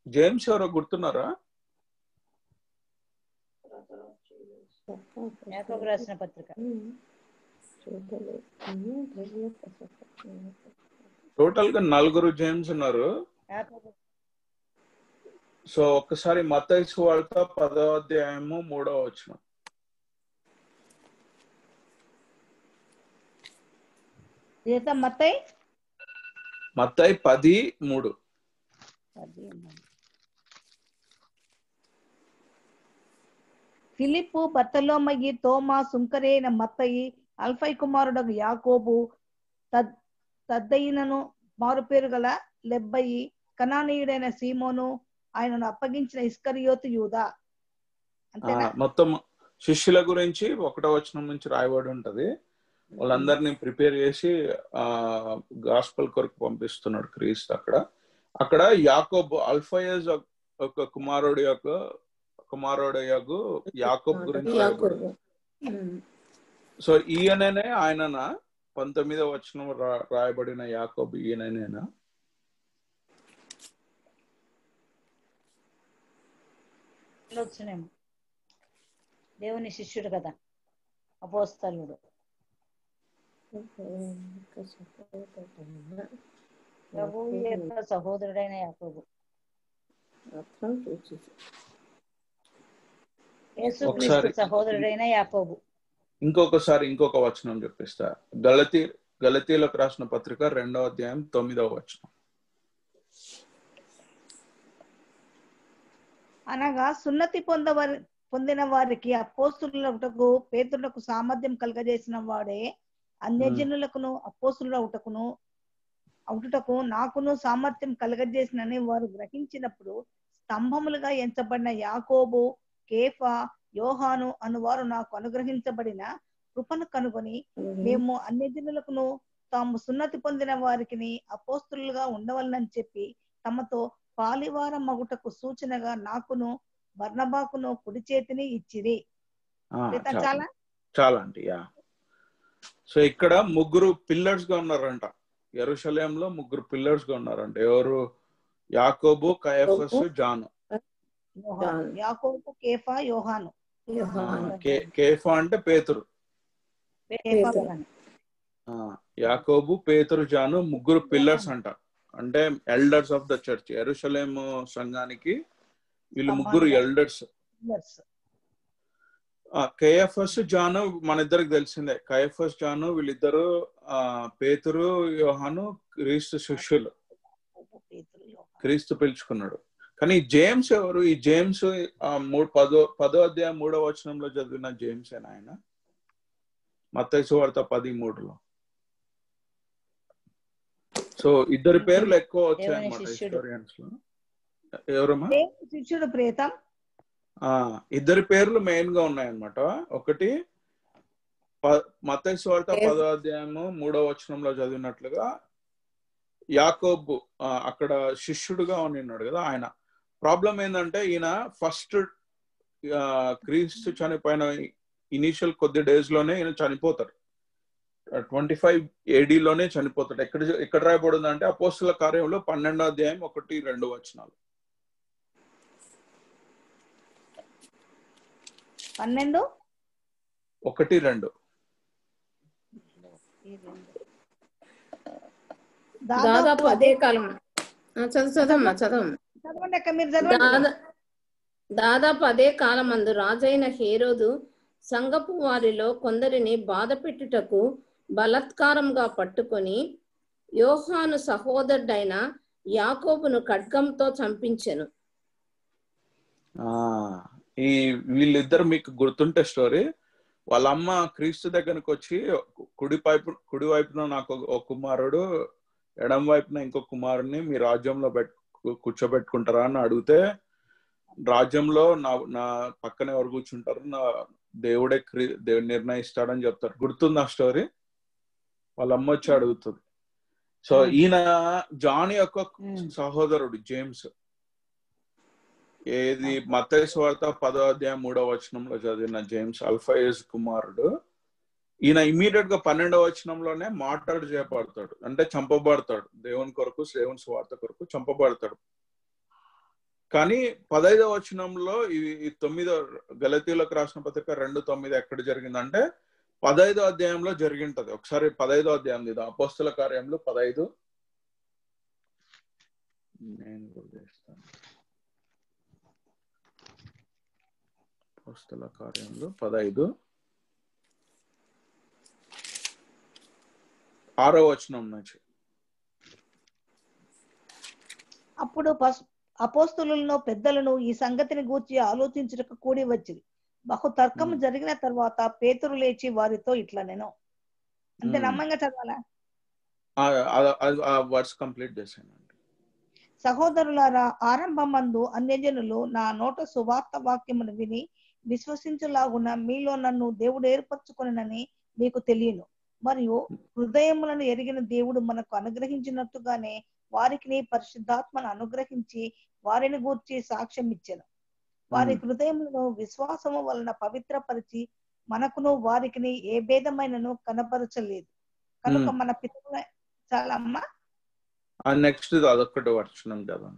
James ఎవరో గుర్తున్నారా? యాకోబు రాసిన పత్రిక. టోటల్ గా 4 జేమ్స్ ఉన్నారు. సో ఒక్కసారి మత్తయి సువార్త 10వ అధ్యాయము 3వ వచనం. మత్తయి 10:3. ఫిలిప్పు, బర్తలోమయి, తోమా, సుంకరైన మత్తయి, అల్ఫై కుమారుడు యాకోబు, తద్దయినను మారుపేరు గల లెబ్బయి, కనానీయుడైన సీమోను, ఆయనను అప్పగించిన ఇస్కరియోతు యూదా. మొత్తం శిష్యుల గురించి 1వ వచనం నుంచి రాయబడి ఉంటది. వాళ్ళందరినీ ప్రిపేర్ చేసి గాస్పల్ కొరకు పంపిస్తున్నాడు క్రీస్తు. అక్కడ యాకోబు అల్ఫయస్ ఒక కుమారుడు యాకోబు గురించి రాయబడింది. సో ఈయననే ఆయననా 19వ వచనం రాయబడిన యాకోబు ఈయననేనా? దేవుని శిష్యుడు కదా, అపోస్తలుడు. ప్రభువు యొక్క సహోదరుడైన యాకోబు, యేసుక్రీస్తు సహోదరుడైన యాకోబు. ఇంకొక వచనం చెప్పిస్తా. గలతీయులకు రాసిన పత్రిక 2వ అధ్యాయం 9వ వచనం. అనగా సున్నతి పొందిన వారికి అపోస్తులకు పేతులకు సామర్థ్యం కలగజేసిన వాడే అన్యజనులకును అపోస్తులు అవుటకు నాకును సామర్థ్యం కలగజేసినని వారు గ్రహించినప్పుడు స్తంభములుగా ఎంచబడిన యాకోబు, కేఫా, యోహాను అనువారు నాకు అనుగ్రహించబడిన కృపను కనుగొని మేము అన్యజనులకును తాము సున్నతి పొందిన వారికి అపోస్తులుగా ఉండవలనని చెప్పి తమతో పాలివార మగుటకు సూచనగా నాకును బర్నబాకును కుడి చేతిని ఇచ్చిరి. చాలా అంటే సో ఇక్కడ 3 పిల్లర్స్ గా ఉన్నారంట. యెరూషలేంలో 3 పిల్లర్స్ గా ఉన్నారంట. ఎవరు? యాకోబు, కయఫస్, జాను. యాకోబు, కేఫా, యోహాను. కేఫా అంటే పేతురు. యాకోబు, పేతురు, జాను 3 పిల్లర్స్ అంట. అంటే ఎల్డర్స్ ఆఫ్ ద చర్చ్. యెరూషలేం సంఘానికి వీళ్ళు 3 ఎల్డర్స్. కయఫస్, జాను మన ఇద్దరికి తెలిసిందే. కయఫస్, జాను వీళ్ళిద్దరు పేతురు, యోహాను క్రీస్తు శిష్యులు. క్రీస్తు పిలుచుకున్నాడు. కానీ జేమ్స్ ఎవరు? ఈ జేమ్స్ 10వ అధ్యాయం 3వ వచనంలో చదివిన జేమ్స్ ఆయన. మత్తయి సువార్త 10:3. సో ఇద్దరి పేర్లు ఎక్కువ వచ్చాయన్నమాట హిస్టోరియన్స్ లో. ఎవరమ్మా? శిష్యుడు ప్రేతం. ఇద్దరి పేర్లు మెయిన్ గా ఉన్నాయన్నమాట. ఒకటి మత్తయి సువార్త 10వ అధ్యాయము 3వ వచనంలో చదివినట్లుగా యాకోబు అక్కడ శిష్యుడుగా ఉన్నాడు కదా. ఆయన ప్రాబ్లం ఏంటంటే ఈయన ఫస్ట్ క్రీస్తు చనిపోయిన ఇనిషియల్ కొద్ది డేస్ లోనే ఈయన చనిపోతాడు. 25 AD లోనే చనిపోతాడు. ఎక్కడ రాయబడింది అంటే అపోస్తుల కార్యంలో 12వ అధ్యాయం 1-2 వచనాలు. 12:1-2 దాదాపు అదే కాలం. చదవమ్మా. చదవండి అక్క, మీరు చదవండి. దాదాపు అదే కాలమందు రాజైన హేరోదు సంగపు వారిలో కొందరిని బాధ పెట్టుటకు బలాత్కారంగా పట్టుకొని యోహాను సహోదరుడైన యాకోబును ఖడ్గంతో చంపించెను. వీళ్ళిద్దరు మీకు గుర్తుంటే స్టోరీ, వాళ్ళ అమ్మ క్రీస్తు దగ్గరకు వచ్చి కుడి వైపున నాకు ఒక కుమారుడు, ఎడం వైపున ఇంకో కుమారుడిని మీ రాజ్యంలో కూర్చోబెట్టుకుంటారా అని అడిగితే, రాజ్యంలో నా పక్కన ఎవరు కూర్చుంటారు, నా దేవుడు నిర్ణయిస్తాడని చెప్తారు. గుర్తుందా స్టోరీ? వాళ్ళ అమ్మ వచ్చి అడుగుతుంది. సో ఈయన జాన్ యొక్క సహోదరుడు జేమ్స్. ఏది మత్తయి సువార్త 10వ అధ్యాయం 3వ వచనంలో చదివిన జేమ్స్ అల్ఫాయస్ కుమారుడు. ఈయన ఇమీడియట్ గా 12వ వచనంలోనే మార్టర్డ్ చేయబడతాడు, అంటే చంపబడతాడు. దేవుని కొరకు, దేవుని సువార్త కొరకు చంపబడతాడు. కానీ 15వ వచనంలో ఈ 9 గలతీయులకు రాసిన పత్రిక 2:9 ఎక్కడ జరిగిందంటే 15వ అధ్యాయంలో జరిగింటది. ఒకసారి 15వ అధ్యాయం ఇది అపోస్తుల కార్యంలో 15. నేను కూడా చేస్తాను. అపోస్తుల కార్యంలో 15 6వ వచనం నుంచి. అప్పుడు అపోస్తులను పెద్దలను ఈ సంగతిని గూర్చి ఆలోచించుటకు కూడి వచ్చింది. బహు తర్కము జరిగిన తర్వాత పేతురు లేచి వారితో ఇట్లా నేను అంతే నమ్మంగా చదవాలా? వర్డ్స్ కంప్లీట్ చేశానండి. సహోదరులారా, ఆరంభమందు అన్యజనులు నా నోట సువార్త వాక్యమును విని విశ్వసించులాగున మీలో నన్ను దేవుడు ఏర్పరచుకొనని మీకు తెలియను. మరియు హృదయములను ఎరిగిన దేవుడు మనకు అనుగ్రహించినట్టుగానే వారికి పరిశుద్ధాత్మను అనుగ్రహించి వారిని గూర్చి సాక్ష్యం ఇచ్చెను. వారి హృదయములను విశ్వాసము వలన పవిత్రపరిచి మనకును వారికి ఏ భేదమైనను కనపరచలేదు. కనుక మన పితరుల చాలా అమ్మా నెక్స్ట్ అదొక్కటి వర్షం కదా.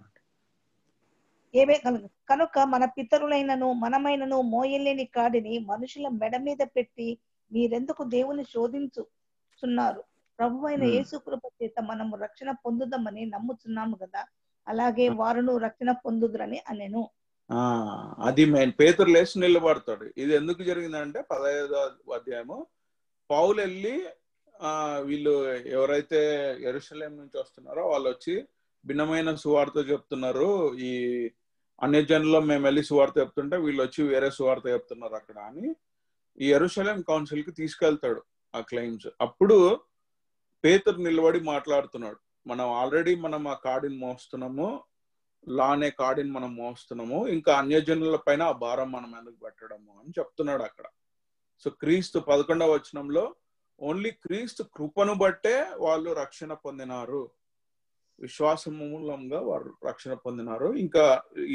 కనుక మన పితరులైనను మనమైనను మోయలేని కాడిని మనుషుల మెడ మీద పెట్టి మీరెందుకు దేవుని శోధించుచున్నారు? ప్రభువైన యేసు కృప చేత మనము రక్షణ పొందుదామని నమ్ముచున్నాము కదా, అలాగే వారును రక్షణ పొందుదురని అనెను. అది మెయిన్. పేతురు లేచి నిలబడతాడు. ఇది ఎందుకు జరిగిందంటే 15వ అధ్యాయము పౌలు వెళ్ళి వీళ్ళు ఎవరైతే యెరూషలేం నుంచి వస్తున్నారో వాళ్ళు వచ్చి భిన్నమైన సువార్త చెప్తున్నారు, ఈ అన్యజనుల్లో మేము వెళ్ళి సువార్త చెప్తుంటే వీళ్ళు వచ్చి వేరే సువార్త చెప్తున్నారు అక్కడ అని ఈ యెరూషలేం కౌన్సిల్ కి తీసుకెళ్తాడు ఆ క్లెయిమ్స్. అప్పుడు పేతురు నిలబడి మాట్లాడుతున్నాడు, మనం ఆల్రెడీ ఆ కాడిని మోస్తున్నాము, లానే కాడిని మనం మోస్తున్నాము, ఇంకా అన్యజనుల పైన ఆ భారం మనం ఎందుకు పెట్టడము అని చెప్తున్నాడు అక్కడ. సో క్రీస్తు 11వ వచనంలో ఓన్లీ క్రీస్తు కృపను బట్టే వాళ్ళు రక్షణ పొందినారు, విశ్వాసం మూలంగా వారు రక్షణ పొందినారు, ఇంకా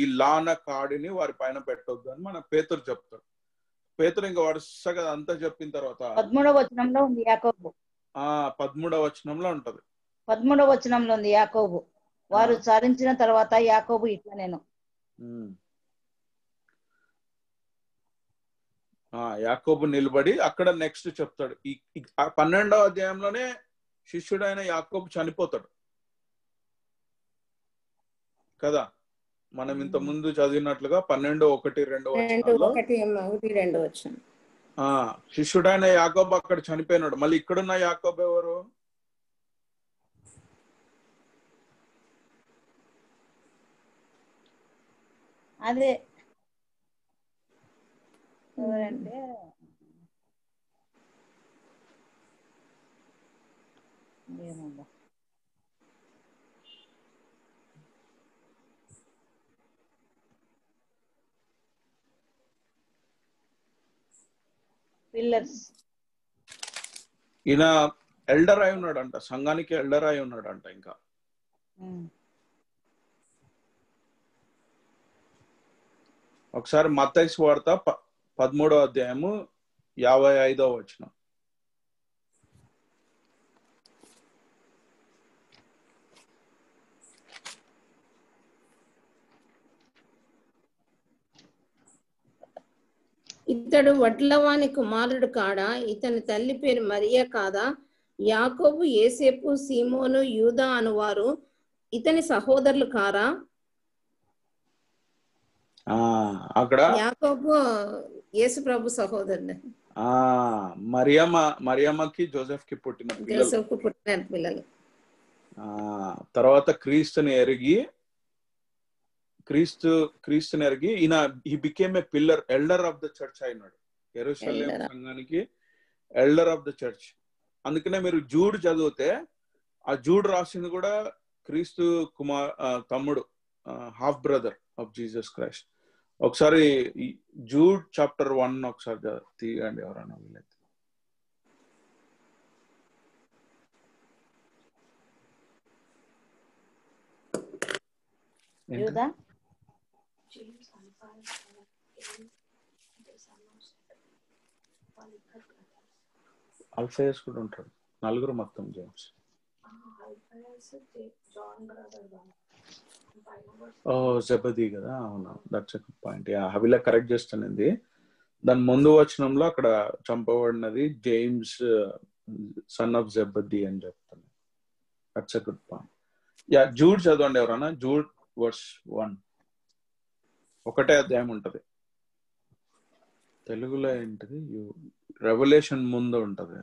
ఈ లాన కాడిని వారి పైన పెట్టొద్దు అని మన పేతురు చెప్తాడు. పేతురు ఇంకా వరుసగా అంతా చెప్పిన తర్వాత 13వ వచనంలో ఉంది యాకోబు. 13వ వచనంలో ఉంటది. 13వ వచనంలో ఉంది యాకోబు. వారు సాధించిన తర్వాత యాకోబు ఇట్లా నేను యాకోబు నిలబడి అక్కడ నెక్స్ట్ చెప్తాడు. ఈ 12వ అధ్యాయంలోనే శిష్యుడైన యాకోబు చనిపోతాడు కదా. మనం ఇంత ముందు చదివినట్లుగా 12:1-2 శిష్యుడైన యాకోబు అక్కడ చనిపోయినాడు. మళ్ళీ ఇక్కడున్న యాకోబు ఎవరు? అదే ఎవరంటే ఏమమ్మా పిల్లర్స్ ఈయన ఎల్డర్ అయి ఉన్నాడంట, సంఘానికి ఎల్డర్ అయి ఉన్నాడంట. ఇంకా ఒకసారి మత్తయి సువార్త 13వ అధ్యాయము 55వ వచనం. ఇతడు వడ్లవాని కుమారుడు కాడా? ఇతని తల్లి పేరు మరియా కాదా? యాకోబు, యేసేపు, సీమోను, యూదా అనువారు ఇతని సహోదరులు కారా? అక్కడ యాకోబు యేసు ప్రభు సహోదరుడు. మరియమ్మకి జోసెఫ్ కి పుట్టిన పిల్లలు. తర్వాత క్రీస్తుని ఎరిగి ఈయన he became a pillar, elder of the church అయినాడు. యెరూషలేము సంఘానికి ఎల్డర్ ఆఫ్ ద చర్చ్. అందుకనే మీరు జూడ్ చదివితే ఆ జూడ్ రాసింది కూడా క్రీస్తు తమ్ముడు, half brother of Jesus Christ. ఒకసారి జూడ్ చాప్టర్ 1 ఒకసారి తీయండి ఎవరైనా వీలైతే. అల్ఫయస్ కూడా ఉంటాడు, నలుగురు మొత్తం. జేమ్స్ జబదీ కదా, అవును, that's a good point. Havila correct చేస్తానండి. దాని ముందు వచనంలో అక్కడ చంపబడినది జేమ్స్ సన్ ఆఫ్ జబదీ అని చెప్తాను. That's a good point. Jude చదవండి ఎవరన్నా. జూడ్ వర్స్ 1 ఒకటే అధ్యాయం ఉంటది. తెలుగులో ఏంటిది? రెవల్యూషన్ ముందు ఉంటది.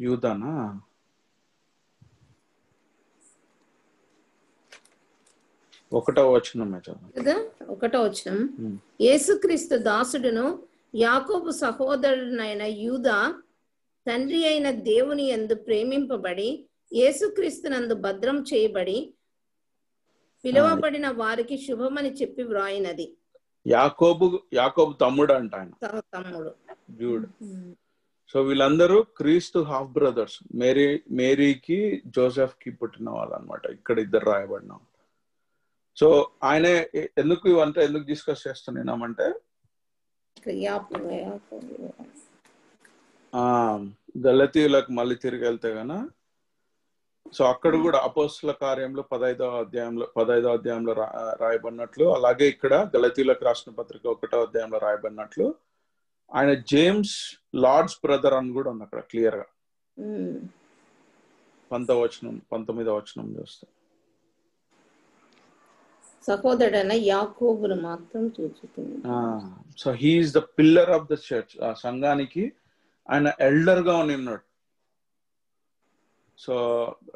యూదానా? ఒకటో వచనం. యేసుక్రీస్తు దాసుడును యాకోబు సహోదరుడైన యూదా తండ్రి అయిన దేవుని యందు ప్రేమింపబడి యేసుక్రీస్తునందు భద్రం చేయబడి పిలువబడిన వారికి శుభమని చెప్పి వ్రాయినది. యాకోబు తమ్ముడు అంట ఆయన, తమ్ముడు జూడ్. సో వీళ్ళందరూ క్రీస్తు హాఫ్ బ్రదర్స్. మేరీకి జోసెఫ్ కి పుట్టిన వాళ్ళు అనమాట. ఇక్కడ ఇద్దరు రాయబడిన. సో ఆయన ఎందుకు ఇవంతా ఎందుకు డిస్కస్ చేస్తున్నామంటే, గలతీయులకు మళ్ళీ తిరిగి వెళ్తే గన, సో అక్కడ కూడా అపోస్తల కార్యంలో 15వ అధ్యాయంలో రాయబడినట్లు, అలాగే ఇక్కడ గలతీయులకు రాసిన పత్రిక 1వ అధ్యాయంలో రాయబడినట్లు ఆయన జేమ్స్ లార్డ్స్ బ్రదర్ అని కూడా ఉంది అక్కడ క్లియర్ గా. 19వ వచనం చూస్తే సహోదరుడైన యాకోబును మాత్రం చూచుతుంది. So he is the pillar of the church. ఆ సంఘానికి ఆయన ఎల్డర్ గా ఉన్నాడు. సో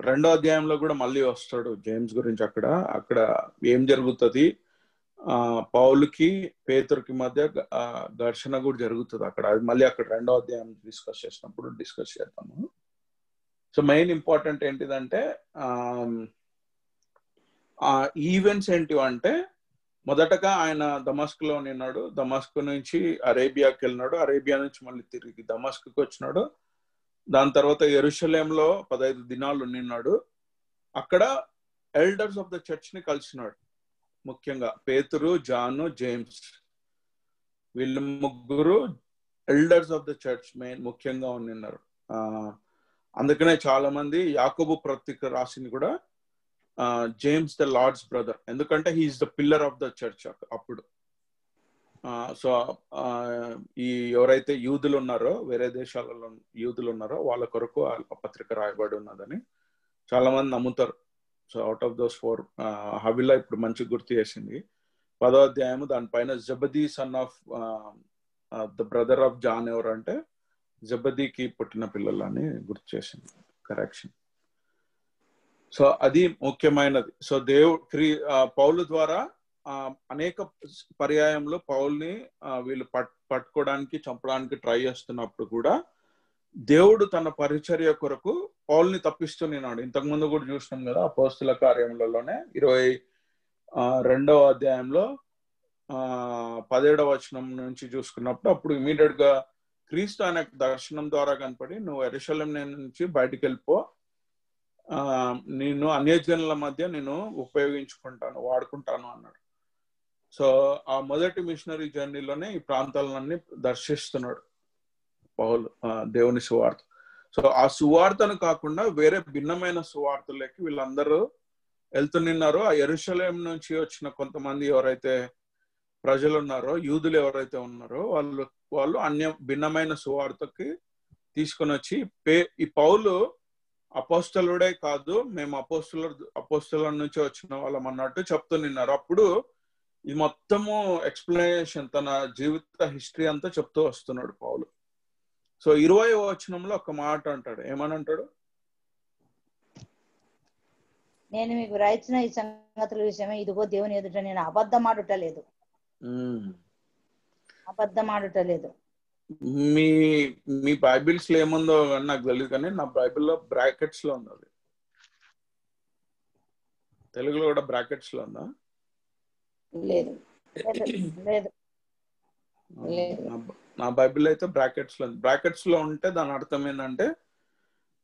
2వ అధ్యాయంలో కూడా మళ్ళీ వస్తాడు జేమ్స్ గురించి. అక్కడ ఏం జరుగుతుంది, పౌలుకి పేతురుకి మధ్య ఘర్షణ కూడా జరుగుతుంది అక్కడ. అది మళ్ళీ అక్కడ 2వ అధ్యాయం డిస్కస్ చేసినప్పుడు డిస్కస్ చేద్దాము. సో మెయిన్ ఇంపార్టెంట్ ఏంటిదంటే, ఈవెంట్స్ ఏంటివంటే, మొదటగా ఆయన దమస్క్ లో ఉన్నాడు. దమస్క్ నుంచి అరేబియాకి వెళ్ళినాడు. అరేబియా నుంచి మళ్ళీ తిరిగి దమస్క్ వచ్చినాడు. దాని తర్వాత యెరూషలేంలో 15 దినాలు ఉన్నాడు. అక్కడ ఎల్డర్స్ ఆఫ్ ద చర్చ్ ని కలిసినాడు. ముఖ్యంగా పేతురు, జాను, జేమ్స్, వీళ్ళు ముగ్గురు ఎల్డర్స్ ఆఫ్ ద చర్చ్ ముఖ్యంగా ఉన్నారు. అందుకనే చాలా మంది యాకోబు పత్రిక రాసింది కూడా జేమ్స్ ద లార్డ్స్ బ్రదర్, ఎందుకంటే he's the pillar of the church అప్పుడు. సో ఈ ఎవరైతే యూదులు ఉన్నారో, వేరే దేశాలలో యూదులు ఉన్నారో వాళ్ళ కొరకు ఆ పత్రిక రాయబడి ఉన్నదని చాలా మంది నమ్ముతారు. So out of those 4 Havila ఇప్పుడు మంచి గుర్తు చేసింది. 10వ అధ్యాయము దానిపైన Zebedee son of the brother of John ఎవరంటే జబదీకి పుట్టిన పిల్లలని గుర్తు చేసింది. కరెక్షన్. సో అది ముఖ్యమైనది. సో పౌలు ద్వారా అనేక పర్యాయంలో పౌల్ని వీళ్ళు పట్టుకోవడానికి చంపడానికి ట్రై చేస్తున్నప్పుడు కూడా దేవుడు తన పరిచర్య కొరకు పౌల్ని తప్పిస్తున్నాడు. ఇంతకు ముందు కూడా చూసినాం కదా అపోస్తుల కార్యములలోనే 22వ అధ్యాయంలో 17వ వచనం నుంచి చూసుకున్నప్పుడు అప్పుడు ఇమీడియట్ గా క్రీస్తు ఆయనకు దర్శనం ద్వారా కనపడి నువ్వు యెరూషలేం నుంచి బయటికి వెళ్ళిపో, నేను అన్యజనుల మధ్య నేను ఉపయోగించుకుంటాను, వాడుకుంటాను అన్నాడు. సో ఆ మొదటి మిషనరీ జర్నీలోనే ఈ ప్రాంతాలన్నీ దర్శిస్తున్నాడు పౌలు దేవుని సువార్త. సో ఆ సువార్తను కాకుండా వేరే భిన్నమైన సువార్తలకి వీళ్ళందరూ వెళ్తున్నారు. ఆ యెరూషలేం నుంచి వచ్చిన కొంతమంది ఎవరైతే ప్రజలు ఉన్నారో, యూదులు ఎవరైతే ఉన్నారో వాళ్ళు భిన్నమైన సువార్తకి తీసుకొని వచ్చి ఈ పౌలు అపోస్తలుడే కాదు, మేము అపోస్తల నుంచి వచ్చిన వాళ్ళం అన్నట్టు చెప్తున్నారు. అప్పుడు ఈ మొత్తము ఎక్స్ప్లెనేషన్ తన జీవిత హిస్టరీ అంతా చెప్తూ వస్తున్నాడు పౌలు. సో 20వ వచనంలో ఒక మాట అంటాడు. ఏమని అంటాడు? నేను మీకు రాయించిన ఈ సంగతుల విషయమే ఇదిగో దేవుని ఎదుట నేను అబద్ధమాడుటలేదు. మీ బైబిల్స్ లో ఏముందో నాకు తెలియదు, కానీ నా బైబిల్లో బ్రాకెట్స్ లో ఉంది. అది తెలుగులో కూడా బ్రాకెట్స్ లో ఉందా? లేదు. నా బైబిల్ అయితే బ్రాకెట్స్ లో ఉంది. బ్రాకెట్స్ లో ఉంటే దాని అర్థం ఏంటంటే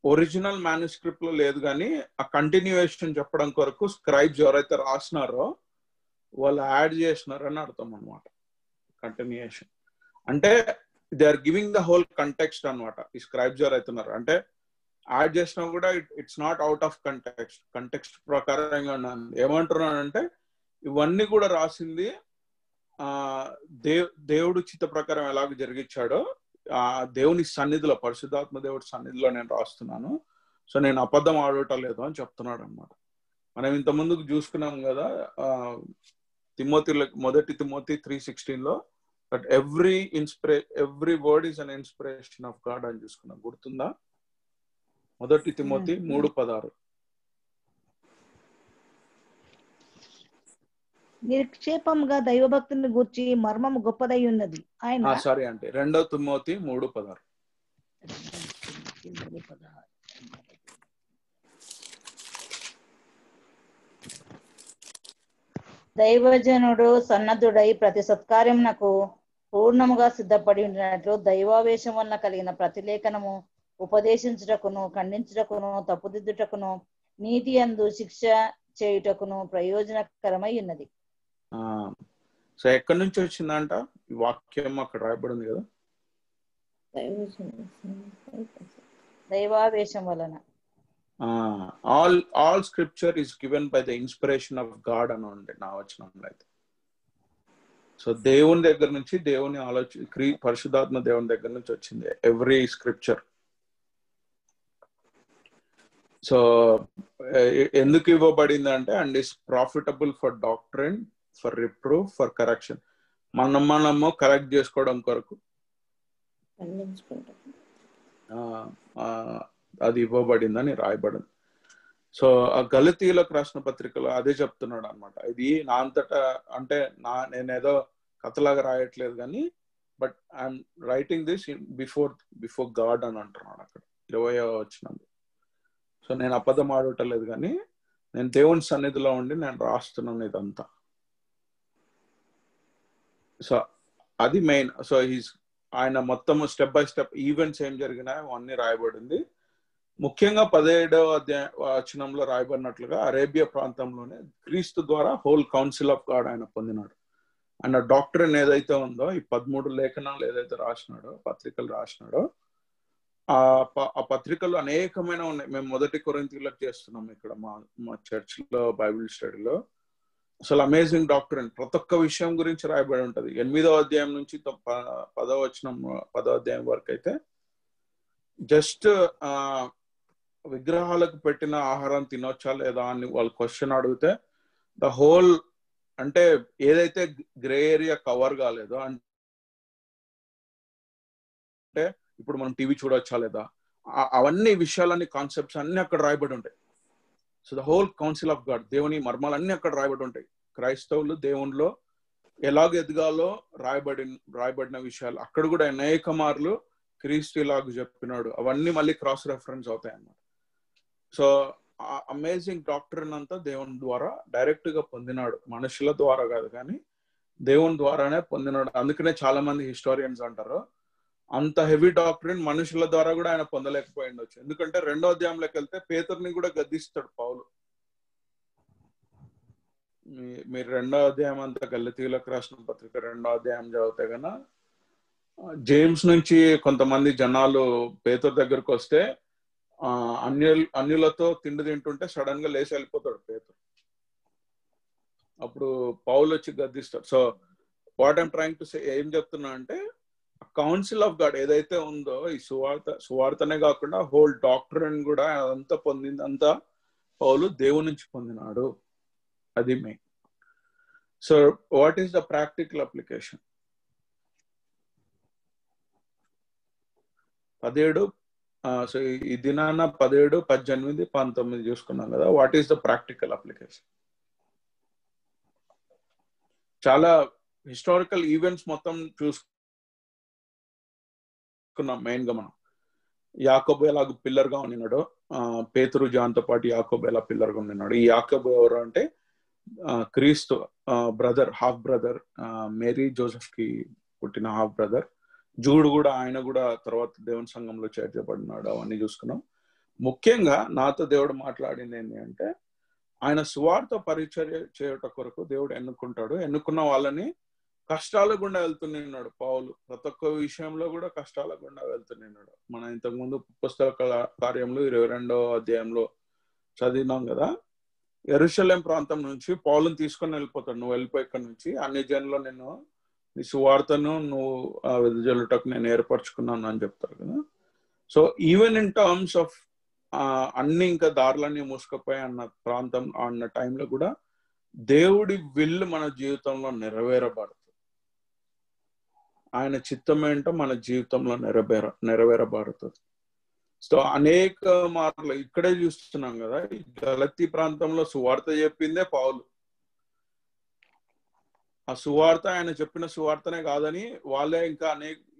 ఒరిజినల్ మాన్యుస్క్రిప్ట్ లో లేదు, కానీ ఆ కంటిన్యూయేషన్ చెప్పడం కొరకు స్క్రైబ్స్ ఎవరైతే రాసినారో వాళ్ళు యాడ్ చేసినారు అని అర్థం అనమాట. కంటిన్యూయేషన్ అంటే they are giving the whole context అనమాట. ఈ స్క్రైబ్స్ ఎవరైతున్నారు అంటే యాడ్ చేసినా కూడా it's not out of context ప్రకారంగా ఉన్నాను. ఏమంటున్నానంటే ఇవన్నీ కూడా రాసింది దేవుడు చిత్త ప్రకారం ఎలాగ జరిగించాడో ఆ దేవుని సన్నిధిలో, పరిశుద్ధాత్మ దేవుడి సన్నిధిలో నేను రాస్తున్నాను. సో నేను అబద్ధం ఆడటం లేదు అని చెప్తున్నాడు అనమాట. మనం ఇంత ముందుకు చూసుకున్నాం కదా మొదటి Timothy 3:16 but every word is an inspiration of God అని చూసుకున్నాం. గుర్తుందా? మొదటి తిమోతి 3:16. నిక్షేపంగా దైవభక్తుని గూర్చి మర్మము గొప్పదై ఉన్నది. ఆయన సారీ అంటే 2 తిమోతి 3:16. దైవజనుడు సన్నద్ధుడై ప్రతి సత్కార్యమునకు పూర్ణముగా సిద్ధపడి ఉండినట్లు దైవావేశం వలన కలిగిన ప్రతిలేఖనము ఉపదేశించుటకును, ఖండించుటకును, తప్పుదిద్దుటకును, నీతి యందు శిక్ష చేయుటకును ప్రయోజనకరమై ఉన్నది. సో ఎక్కడి నుంచి వచ్చిందంట ఈ వాక్యం? అక్కడ రాయబడింది కదా, దైవావేశం వలన. All scripture is given by the inspiration of God అని ఉంది నా వచనంలో అయితే. సో దేవుని దగ్గర నుంచి, దేవుని పరిశుద్ధాత్మ దేవుని దగ్గర నుంచి వచ్చింది ఎవ్రీ స్క్రిప్చర్. సో ఎందుకు ఇవ్వబడింది అంటే and is profitable for doctrine, for reproof, for correction. మనము కరెక్ట్ చేసుకోవడం కొరకు అది ఇవ్వబడిందని రాయబడింది. సో ఆ గలతీయులకు రాసిన పత్రికలో అదే చెప్తున్నాడు అనమాట. ఇది నా అంతటా అంటే నేనేదో కథలాగా రాయట్లేదు కానీ but I'm writing this before God అని అంటున్నాడు అక్కడ 20వ వచనం. సో నేను అబద్ధం ఆడటలేదు కానీ నేను దేవుని సన్నిధిలో ఉండి నేను రాస్తున్నాను ఇదంతా. సో అది మెయిన్. సో ఆయన మొత్తం స్టెప్ బై స్టెప్ ఈవెంట్స్ ఏం జరిగినాయో అన్ని రాయబడింది. ముఖ్యంగా 17వ వచనంలో రాయబడినట్లుగా అరేబియా ప్రాంతంలోనే క్రీస్తు ద్వారా హోల్ కౌన్సిల్ ఆఫ్ గాడ్ ఆయన పొందినాడు. ఆయన డాక్టరీన్ ఏదైతే ఉందో, ఈ 13 లేఖనాలు ఏదైతే రాసినాడో, పత్రికలు రాసినాడో, ఆ పత్రికలు అనేకమైన ఉన్నాయి. మేము మొదటి కొరింథీయులకు చేస్తున్నాం ఇక్కడ మా చర్చ్ లో బైబిల్ స్టడీలో. అసలు అమేజింగ్ డాక్టరీన్, ప్రతి ఒక్క విషయం గురించి రాయబడి ఉంటది. 8వ అధ్యాయం నుంచి 10వ అధ్యాయం వరకు అయితే జస్ట్ విగ్రహాలకు పెట్టిన ఆహారం తినొచ్చా లేదా అని వాళ్ళు క్వశ్చన్ అడిగితే ద హోల్ అంటే ఏదైతే గ్రే ఏరియా కవర్ కాలేదో, అంటే ఇప్పుడు మనం టీవీ చూడొచ్చా లేదా, అవన్నీ విషయాలన్నీ కాన్సెప్ట్స్ అన్ని అక్కడ రాయబడి ఉంటాయి. So the whole council of God, దేవుని మర్మాలన్నీ అక్కడ రాయబడి ఉంటాయి. క్రైస్తవులు దేవునిలో ఎలాగ ఎదగాలో రాయబడిన విషయాలు అక్కడ కూడా అనేక మార్లు క్రీస్తు ఇలాగ చెప్పినాడు. అవన్నీ మళ్ళీ క్రాస్ రెఫరెన్స్ అవుతాయి అన్నమాట. సో అమేజింగ్ డాక్టరీన్ అంతా దేవుని ద్వారా డైరెక్ట్ గా పొందినాడు, మనుషుల ద్వారా కాదు కానీ దేవుని ద్వారానే పొందినాడు. అందుకనే చాలా మంది హిస్టోరియన్స్ అంటారు అంత హెవీ డాక్టరీన్ మనుషుల ద్వారా కూడా ఆయన పొందలేకపోయిండొచ్చు. ఎందుకంటే 2వ అధ్యాయంలోకి వెళ్తే పేతురుని కూడా గద్దిస్తాడు పౌలు. మీరు 2వ అధ్యాయం అంతా గలతీయులకు రాసిన పత్రిక 2వ అధ్యాయం చదివితే కన్నా జేమ్స్ నుంచి కొంతమంది జనాలు పేతురు దగ్గరకు వస్తే అన్యులతో తిండి తింటుంటే సడన్ గా లేచి వెళ్ళిపోతాడు పేతురు. అప్పుడు పౌలు వచ్చి గద్దిస్తాడు. So what I'm trying to say, ఏం చెప్తున్నా అంటే కౌన్సిల్ ఆఫ్ గాడ్ ఏదైతే ఉందో ఈ సువార్తనే కాకుండా హోల్ డాక్టరీన్ కూడా అదంతా పొందిందంతా పౌలు దేవుని నుంచి పొందినాడు. అది main. So what is the practical application? 17 so ఈ దినాన 17, 18, 19 చూసుకున్నాం కదా. What is the practical application? చాలా హిస్టారికల్ ఈవెంట్స్ మొత్తం చూసుకున్నాం. మెయిన్ గా మనం యాకోబు ఎలాగ పిల్లర్ గా ఉన్నాడో, పేతురు జాన్తో పాటు యాకోబు ఎలా పిల్లర్ గా ఉన్నాడు. ఈ యాకోబు ఎవరు అంటే క్రీస్తు brother, half brother, Mary Joseph కి పుట్టిన హాఫ్ బ్రదర్. జూడు కూడా ఆయన కూడా తర్వాత దేవుని సంఘంలో చేర్చబడినాడు. అవన్నీ చూసుకున్నాం. ముఖ్యంగా నాతో దేవుడు మాట్లాడింది ఏంటి అంటే ఆయన సువార్త పరిచర్య చేయట కొరకు దేవుడు ఎన్నుకుంటాడు. ఎన్నుకున్న వాళ్ళని కష్టాల గుండా వెళ్తున్నాడు. పౌలు ప్రతి ఒక్క విషయంలో కూడా కష్టాల గుండా వెళ్తున్నాడు. మనం ఇంతకుముందు పుస్తక కార్యంలో 22వ అధ్యాయంలో చదివినాం కదా. యెరూషలేం ప్రాంతం నుంచి పౌలుని తీసుకొని వెళ్ళిపోతాడు. నువ్వు వెళ్ళిపోయి ఇక్కడ నుంచి అన్ని జనుల్లో నేను నీ సువార్తను నువ్వు వెదజల్లుటకు నేను ఏర్పరచుకున్నాను అని చెప్తారు కదా. So even in terms of అన్ని ఇంకా దారులన్నీ మూసుకపోయి అన్న ప్రాంతం అన్న టైంలో కూడా దేవుడి విల్ మన జీవితంలో నెరవేరబడుతుంది. ఆయన చిత్తం ఏంటో మన జీవితంలో నెరవేరబడుతుంది. సో అనేక మార్లు ఇక్కడే చూస్తున్నాం కదా. ఈ గలతీ ప్రాంతంలో సువార్త చెప్పిందే పౌలు. ఆ సువార్త ఆయన చెప్పిన సువార్తనే కాదని వాళ్ళే ఇంకా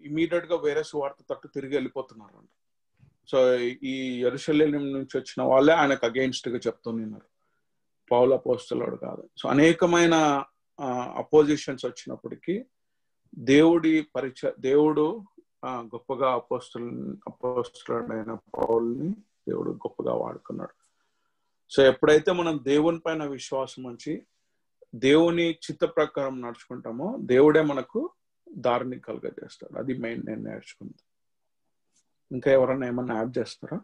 ఇమీడియట్ గా వేరే సువార్త తట్టు తిరిగి వెళ్ళిపోతున్నారు. సో ఈ యెరూషలేం నుంచి వచ్చిన వాళ్ళే ఆయనకు అగెయిన్స్ట్ గా చెప్తున్నారు, పౌలు అపోస్తలుడు కాదు. సో అనేకమైన అపోజిషన్స్ వచ్చినప్పటికీ దేవుడు గొప్పగా అపోస్తలుడైన పౌల్ని దేవుడు గొప్పగా వాడుకున్నాడు. సో ఎప్పుడైతే మనం దేవుని పైన విశ్వాసం ఉంచి దేవుని చిత్త ప్రకారం నడుచుకుంటామో దేవుడే మనకు దారిని కలుగజేస్తాడు. అది మెయిన్ నేను నేర్చుకుంది. ఇంకా ఎవరన్నా ఏమన్నా యాడ్ చేస్తారా?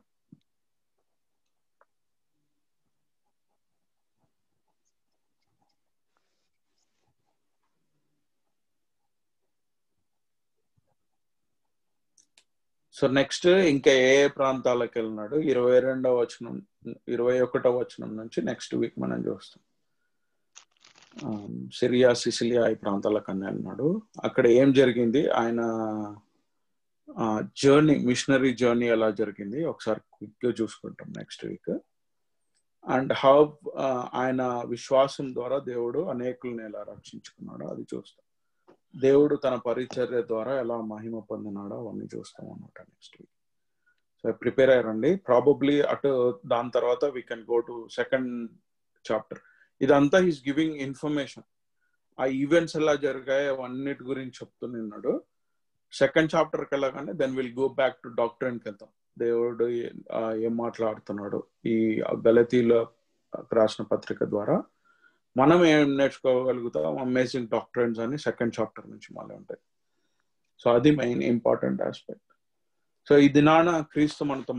సో నెక్స్ట్ ఇంకా ఏ ప్రాంతాలకు వెళ్ళినాడు? 22వ వచనం 21వ వచనం నుంచి నెక్స్ట్ వీక్ మనం చూస్తాం. సిరియా, సిసిలియా ఈ ప్రాంతాలకు అన్నీ వెళ్ళినాడు. అక్కడ ఏం జరిగింది, ఆయన జర్నీ, మిషనరీ జర్నీ ఎలా జరిగింది ఒకసారి క్విక్ గా చూసుకుంటాం నెక్స్ట్ వీక్. అండ్ హౌ ఆయన విశ్వాసం ద్వారా దేవుడు అనేకులను ఎలా రక్షించుకున్నాడో అది చూస్తాం. దేవుడు తన పరిచర్య ద్వారా ఎలా మహిమ పొందినాడో అవన్నీ చూస్తాం అన్నమాట నెక్స్ట్ వీక్. సో ప్రిపేర్ అయ్యారండి. ప్రాబబ్లీ అటు దాని తర్వాత we can go to 2nd chapter. ఇదంతా ఈస్ గివింగ్ ఇన్ఫర్మేషన్. ఆ ఈవెంట్స్ ఎలా జరిగాయి అవన్నిటి గురించి చెప్తున్నాడు. 2nd చాప్టర్కి వెళ్ళగానే then will go back to డాక్టరీన్కి వెళ్తాం. దేవుడు ఏం మాట్లాడుతున్నాడు ఈ గలతీలో రాసిన పత్రిక ద్వారా మనం ఏం నేర్చుకోగలుగుతాం, అమేజింగ్ డాక్టరీన్స్ అని 2nd చాప్టర్ నుంచి మళ్ళీ ఉంటాయి. సో అది మెయిన్ ఇంపార్టెంట్ ఆస్పెక్ట్. సో ఈ దినాన క్రీస్తు మనతో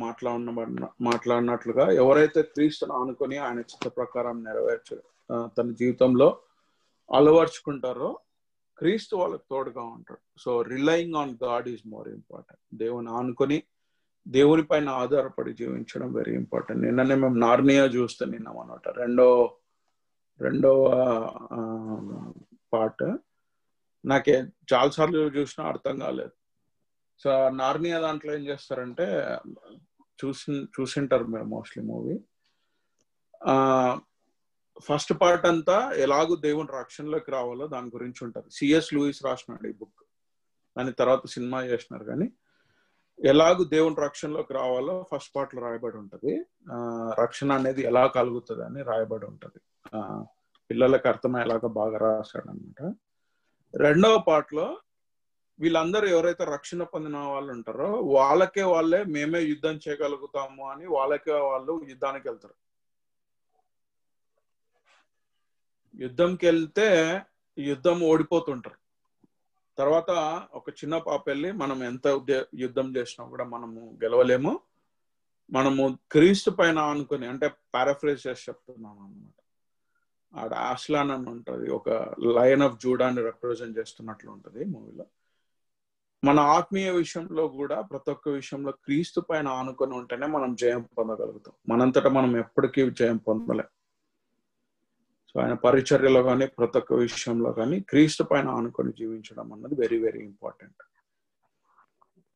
మాట్లాడినట్లుగా ఎవరైతే క్రీస్తును ఆనుకొని ఆయన చిత్త ప్రకారం తన జీవితంలో అలవర్చుకుంటారో క్రీస్తు వాళ్ళకి తోడుగా ఉంటాడు. So relying on God is more important. దేవుని ఆనుకొని దేవుని పైన ఆధారపడి జీవించడం వెరీ ఇంపార్టెంట్. నిన్ననే మేము నార్నియా చూస్తే నిన్నాం అనమాట. రెండవ పార్ట్ నాకే చాలాసార్లు చూసినా అర్థం కాలేదు. సో నార్నియా దాంట్లో ఏం చేస్తారంటే చూసింటారు మీరు మోస్ట్లీ మూవీ. ఫస్ట్ పార్ట్ అంతా ఎలాగూ దేవుని రక్షణలోకి రావాలో దాని గురించి ఉంటుంది. సిఎస్ లూయిస్ రాసినాడు ఈ బుక్, దాని తర్వాత సినిమా చేసినారు. కానీ ఎలాగూ దేవుని రక్షణలోకి రావాలో ఫస్ట్ పార్ట్ లో రాయబడి ఉంటది. రక్షణ అనేది ఎలా కలుగుతుంది అని రాయబడి ఉంటది. పిల్లలకు అర్థమయ్యేలాగా బాగా రాశాడు అనమాట. రెండవ పార్ట్ లో వీళ్ళందరూ ఎవరైతే రక్షణ పొందిన వాళ్ళు ఉంటారో వాళ్ళకే వాళ్ళే మేమే యుద్ధం చేయగలుగుతాము అని వాళ్ళకే వాళ్ళు యుద్ధానికి వెళ్తారు. యుద్ధంకి వెళ్తే యుద్ధం ఓడిపోతుంటారు. తర్వాత ఒక చిన్న పాప వెళ్ళి మనం ఎంత యుద్ధం చేసినా కూడా మనము గెలవలేము, మనము క్రీస్తు పైన అనుకుని, అంటే పారాఫ్రేజ్ చేసి చెప్తున్నాను అనమాట. ఆడ ఆస్లాన్ అని ఉంటుంది, ఒక లయన్ ఆఫ్ జూడాని రిప్రజెంట్ చేస్తున్నట్లు ఉంటుంది మూవీలో. మన ఆత్మీయ విషయంలో కూడా ప్రతి ఒక్క విషయంలో క్రీస్తు పైన ఆనుకొని ఉంటేనే మనం జయం పొందగలుగుతాం. మనంతటా మనం ఎప్పటికీ జయం పొందలేం. సో ఆయన పరిచర్యలో కానీ ప్రతి ఒక్క విషయంలో కానీ క్రీస్తు పైన ఆనుకొని జీవించడం అన్నది వెరీ వెరీ ఇంపార్టెంట్.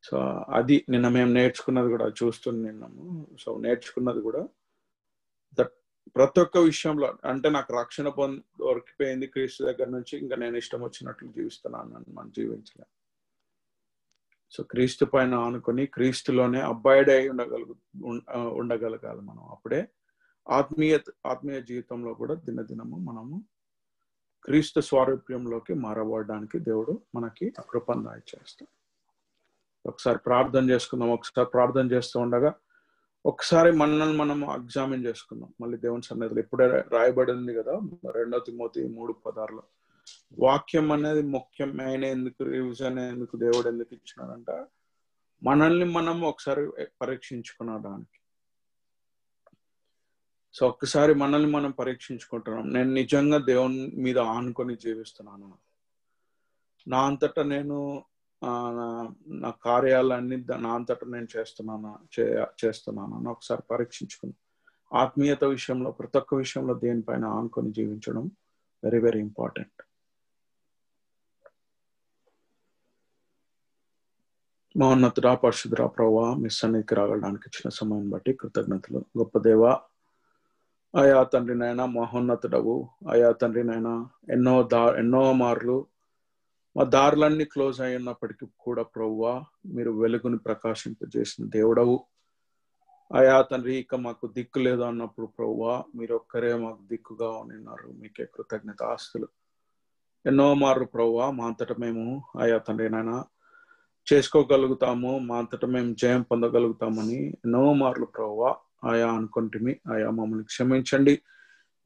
సో అది నిన్న మేము నేర్చుకున్నది కూడా చూస్తున్నాము. సో నేర్చుకున్నది కూడా ప్రతి ఒక్క విషయంలో, అంటే నాకు రక్షణ దొరికిపోయింది క్రీస్తు దగ్గర నుంచి, ఇంకా నేను ఇష్టం వచ్చినట్లు జీవిస్తున్నాను అని మనం జీవించలేం. సో క్రీస్తు పైన ఆనుకొని క్రీస్తులోనే అబ్బాయిడై ఉండగలగాలి మనం. అప్పుడే ఆత్మీయ జీవితంలో కూడా దినదినము మనము క్రీస్తు స్వారూప్యంలోకి మారబడడానికి దేవుడు మనకి కృపను దయచేస్తాడు. ఒకసారి ప్రార్థన చేసుకుందాం. ఒకసారి ప్రార్థన చేస్తూ ఉండగా ఒకసారి మనల్ని మనం ఎగ్జామిన్ చేసుకుందాం మళ్ళీ దేవుని సన్నిధిలో. ఇప్పుడే రాయబడింది కదా 2 తిమోతి 3:16 వాక్యం అనేది ముఖ్యమైన ఎందుకు, రివిజన్ ఎందుకు దేవుడు ఎందుకు ఇచ్చినాడంట, మనల్ని మనం ఒకసారి పరీక్షించుకునడానికి. సో ఒక్కసారి మనల్ని మనం పరీక్షించుకుంటున్నాం. నేను నిజంగా దేవుని మీద ఆనుకొని జీవిస్తున్నాను, నా అంతటా నేను నా కార్యాలన్నీ నా అంతటా నేను చేస్తున్నాను అని ఒకసారి పరీక్షించుకున్నాను. ఆత్మీయత విషయంలో ప్రతి ఒక్క విషయంలో దేనిపైన ఆనుకొని జీవించడం వెరీ వెరీ ఇంపార్టెంట్. మహోన్నతుడా పరిశుద్ధుడా ప్రభువా, మీ సన్నిధికి రాగడానికి ఇచ్చిన సమయం బట్టి కృతజ్ఞతలు. గొప్ప దేవా, అయా తండ్రి నాయన మహోన్నతుడవు, అయా తండ్రి నాయన ఎన్నో మార్లు మా దారులన్నీ క్లోజ్ అయి ఉన్నప్పటికీ కూడా ప్రభువా మీరు వెలుగుని ప్రకాశింపజేసిన దేవుడవు. అయా తండ్రి ఇక మాకు దిక్కు లేదు అన్నప్పుడు ప్రభువా మీరు ఒక్కరే మాకు దిక్కుగా ఉన్నారు. మీకే కృతజ్ఞత ఆస్తులు. ఎన్నో మార్లు ప్రభువా మా అంతటా మేము అయా తండ్రి నాయన చేసుకోగలుగుతాము, మా అంతటా మేము జయం పొందగలుగుతామని ఎన్నో మార్లు ప్రభువా ఆయా అనుకుంటుమి. ఆయా మమ్మల్ని క్షమించండి.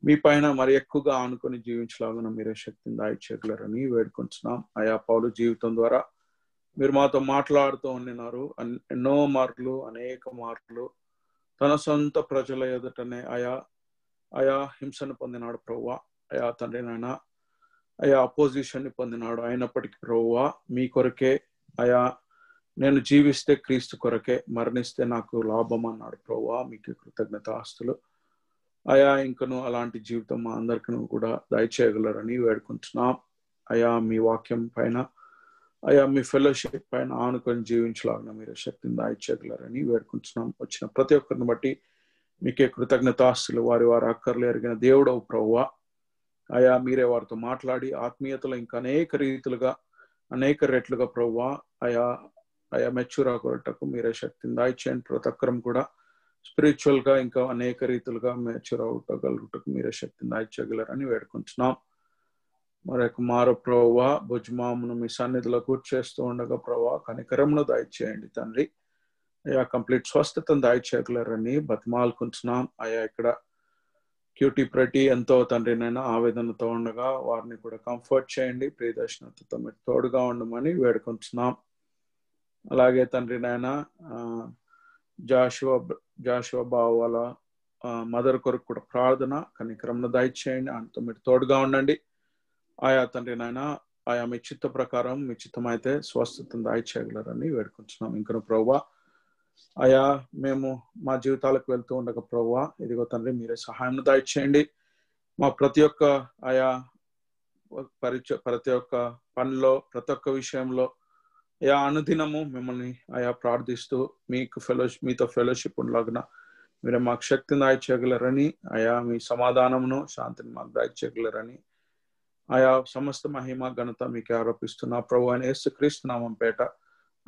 మీ పైన మరి ఎక్కువగా ఆనుకొని జీవించలాగా మీరే శక్తిని దాయిచేయగలరని వేడుకుంటున్నాం. ఆయా పౌలు జీవితం ద్వారా మీరు మాతో మాట్లాడుతూ ఉండినారు. ఎన్నో మార్లు, అనేక మార్లు తన సొంత ప్రజల ఎదుటనే ఆయా హింసను పొందినాడు ప్రభువా. ఆయా తండ్రి నాయన ఆయా అపోజిషన్ ని పొందినాడు. అయినప్పటికీ ప్రభువా మీ కొరకే, ఆయా నేను జీవిస్తే క్రీస్తు కొరకే, మరణిస్తే నాకు లాభం అన్నాడు ప్రభువా. మీకు కృతజ్ఞత ఆస్తులు. అయా ఇంకను అలాంటి జీవితం మా అందరికీ కూడా దయచేయగలరని వేడుకుంటున్నాం. అయా మీ వాక్యం పైన, అయా మీ ఫెలోషిప్ పైన ఆనుకొని జీవించలాగిన మీరు శక్తిని దయచేయగలరని వేడుకుంటున్నాం. వచ్చిన ప్రతి ఒక్కరిని బట్టి మీకే కృతజ్ఞత ఆస్తులు. వారి అక్కర్లు ఎరిగిన దేవుడవు ప్రభువా. అయా మీరే వారితో మాట్లాడి ఆత్మీయతలో ఇంకా అనేక రెట్లుగా ప్రభువా అయా మెచ్యూర్ అవ్వటకు మీరే శక్తిని దయచేయండి. ప్రతి ఒక్కరం కూడా స్పిరిచువల్ గా ఇంకా అనేక రీతులుగా మెచ్యూర్ అవ్వగలుగుటకు మీరే శక్తిని దయచేయగలరని వేడుకుంటున్నాం. మరొక మారు ప్రభువా భుజమామును మీ సన్నిధిలో కూర్చేస్తూ ఉండగా ప్రభువా కనికరమును దయచేయండి తండ్రి. అయా కంప్లీట్ స్వస్థతను దయచేయగలరని బతిమాలుకుంటున్నాం. అయా ఇక్కడ క్యూటీ ప్రతి ఎంతో తండ్రి నైనా ఆవేదనతో ఉండగా వారిని కూడా కంఫర్ట్ చేయండి. ప్రియదర్శనతో మీరు తోడుగా ఉండమని వేడుకుంటున్నాం. అలాగే తండ్రి నాయన జాషువా బావ వాళ్ళ మదర్ కొరకు కూడా ప్రార్థన, కనికరమును దయచేయండి. ఆయనతో మీరు తోడుగా ఉండండి. ఆయా తండ్రి నాయన ఆయా మీ చిత్త ప్రకారం మీ చిత్తమైతే స్వస్థతను దయచేయగలరని వేడుకుంటున్నాం. ఇంకా ప్రభువా అయా మేము మా జీవితాలకు వెళ్తూ ఉండగా ప్రభువా ఇదిగో తండ్రి మీరే సహాయం దయచేయండి. మా ప్రతి ఒక్క ఆయా ప్రతి ఒక్క పనిలో ప్రతి ఒక్క విషయంలో అయా అనుదినము మిమ్మల్ని అయా ప్రార్థిస్తూ మీతో ఫెలోషిప్ ఉండలాగిన మీరు మాకు శక్తిని దాయిచేయగలరని, అయా మీ సమాధానమును శాంతిని మాకు దాయిచేయగలరని, ఆయా సమస్త మహిమ ఘనత మీకు ఆరోపిస్తున్నా ప్రభు అని యేసుక్రీస్తు నామం పేట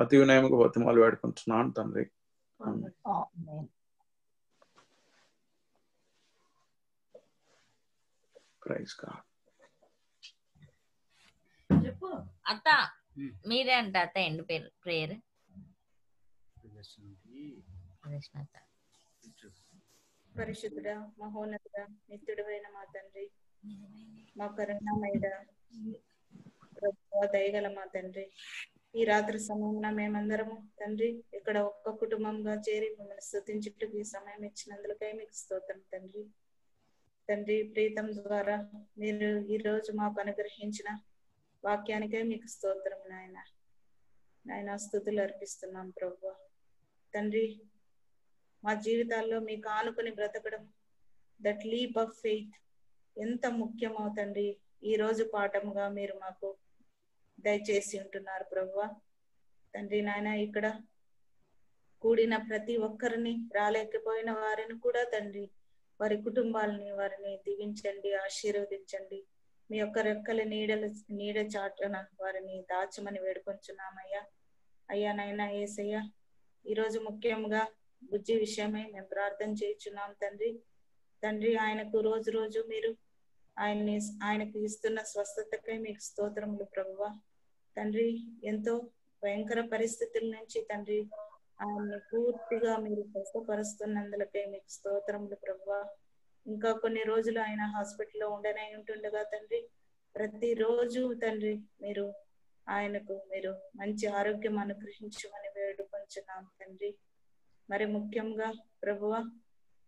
అతి వినయముగా బతిమాలు వేడుకుంటున్నాను తండ్రి. Praise God. అత్త మీరే అంట అత్త ఎండ్ ప్రేయర్. పరిశుద్ధుడ, మహోన్నతుడ, నిత్యుడైన మా తండ్రి, మా కరుణామయుడ, దయగల మా తండ్రి, ఈ రాత్రి సమయంలో మేమందరము తండ్రి ఇక్కడ ఒక్క కుటుంబంగా చేరి మిమ్మల్ని స్తుతించుటకు ఈ సమయం ఇచ్చినందుకై మీకు స్తోత్రం తండ్రి. తండ్రి ప్రీతం ద్వారా మీరు ఈ రోజు మాకు అనుగ్రహించిన వాక్యానికై మీకు స్తోత్రం నాయన. నాయన స్తుతులు అర్పిస్తున్నాం ప్రభువా. తండ్రి మా జీవితాల్లో మీకు ఆనుకుని బ్రతకడం, దట్ లీప్ ఆఫ్ ఫెయిత్ ఎంత ముఖ్యమో తండ్రి ఈ రోజు పాఠంగా మీరు మాకు దయచేసి ఉంటున్నారు ప్రభువా. తండ్రి నాయన ఇక్కడ కూడిన ప్రతి ఒక్కరిని, రాలేకపోయిన వారిని కూడా తండ్రి వారి కుటుంబాలని వారిని దీవించండి, ఆశీర్వదించండి. మీ యొక్క రెక్కల నీడ చాటున వారిని దాచమని వేడుకొంచున్నామయ్యా. అయ్యా నాయన యేసయ్యా, ఈరోజు ముఖ్యంగా బుజ్జి విషయమై మేము ప్రార్థన చేయించున్నాం తండ్రి. తండ్రి ఆయనకు రోజు రోజు మీరు ఆయనకు ఇస్తున్న స్వస్థతకై మీకు స్తోత్రములు ప్రభువా. తండ్రి ఎంతో భయంకర పరిస్థితుల నుంచి తండ్రి ఆయన్ని పూర్తిగా మీరు స్వస్థపరుస్తున్నందులకై మీకు స్తోత్రములు ప్రభువా. ఇంకా కొన్ని రోజులు ఆయన హాస్పిటల్లో ఉండనే ఉంటుండగా తండ్రి ప్రతిరోజు తండ్రి మీరు ఆయనకు మీరు మంచి ఆరోగ్యం అనుగ్రహించమని వేడుకొంచున్నాం తండ్రి. మరి ముఖ్యంగా ప్రభువా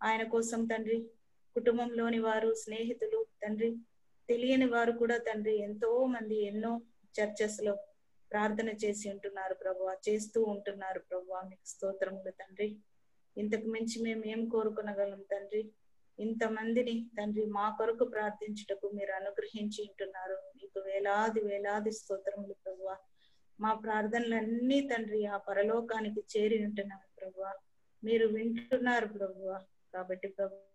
ఆయన కోసం తండ్రి కుటుంబంలోని వారు, స్నేహితులు, తండ్రి తెలియని వారు కూడా తండ్రి ఎంతో మంది ఎన్నో చర్చెస్ లో ప్రార్థన చేసి ఉంటున్నారు ప్రభువా, చేస్తూ ఉంటున్నారు ప్రభువా. మీకు స్తోత్రములు తండ్రి. ఇంతకు మించి మేము ఏం కోరుకునగలం తండ్రి? ఇంతమందిని తండ్రి మా కొరకు ప్రార్థించుటకు మీరు అనుగ్రహించి ఉంటున్నారు. మీకు వేలాది వేలాది స్తోత్రములు ప్రభువా. మా ప్రార్థనలన్నీ తండ్రి ఆ పరలోకానికి చేరి ఉంటున్నాము ప్రభువా. మీరు వింటున్నారు ప్రభువా. కాబట్టి ప్రభువా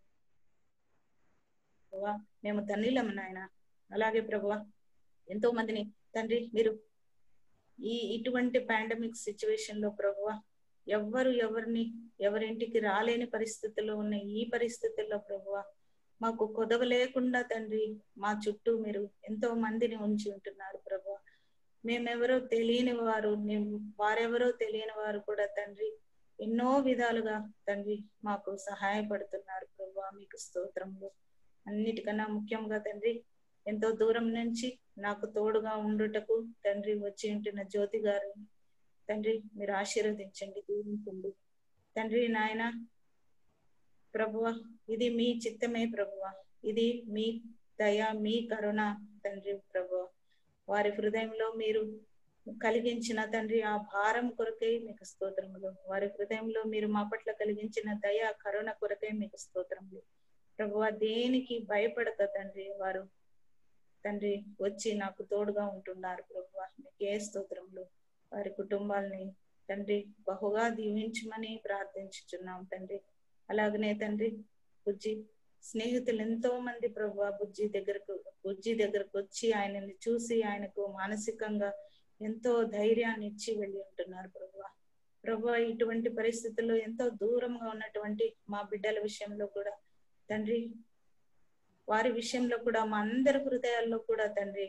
మేము ధన్యులము నాయన. అలాగే ప్రభువా ఎంతో మందిని తండ్రి మీరు ఇటువంటి పాండమిక్ సిచ్యువేషన్ లో ప్రభువా ఎవరింటికి రాలేని పరిస్థితుల్లో ఉన్న ఈ పరిస్థితుల్లో ప్రభువా మాకు కొదవ లేకుండా తండ్రి మా చుట్టూ మీరు ఎంతో మందిని ఉంచి ఉంటున్నారు ప్రభువా. మేమెవరో తెలియని వారు, వారెవరో తెలియని వారు కూడా తండ్రి ఎన్నో విధాలుగా తండ్రి మాకు సహాయపడుతున్నారు ప్రభువా. మీకు స్తోత్రములు. అన్నిటికన్నా ముఖ్యంగా తండ్రి ఎంతో దూరం నుంచి నాకు తోడుగా ఉండుటకు తండ్రి వచ్చి ఉంటున్న జ్యోతి గారిని తండ్రి మీరు ఆశీర్వదించండి, దీవించండి తండ్రి నాయన. ప్రభువా ఇది మీ చిత్తమే ప్రభువా, ఇది మీ దయ, మీ కరుణ తండ్రి ప్రభువా. వారి హృదయంలో మీరు కలిగించిన తండ్రి ఆ భారం కొరకై మీకు స్తోత్రములు. వారి హృదయంలో మీరు మా పట్ల కలిగించిన దయ, కరుణ కొరకై మీకు స్తోత్రములు ప్రభువా. దేనికి భయపడక తండ్రి వారు తండ్రి వచ్చి నాకు తోడుగా ఉంటున్నారు ప్రభువా. మీకే స్తోత్రములు. వారి కుటుంబాలని తండ్రి బహుగా దీవించమని ప్రార్థించుచున్నాం తండ్రి. అలాగనే తండ్రి బుజ్జి స్నేహితులు ఎంతో మంది ప్రభువా బుజ్జి దగ్గరకు వచ్చి ఆయనని చూసి ఆయనకు మానసికంగా ఎంతో ధైర్యాన్ని ఇచ్చి వెళ్ళి ఉంటున్నారు ప్రభువా. ప్రభువా ఇటువంటి పరిస్థితుల్లో ఎంతో దూరంగా ఉన్నటువంటి మా బిడ్డల విషయంలో కూడా తండ్రి, వారి విషయంలో కూడా మా అందరి హృదయాల్లో కూడా తండ్రి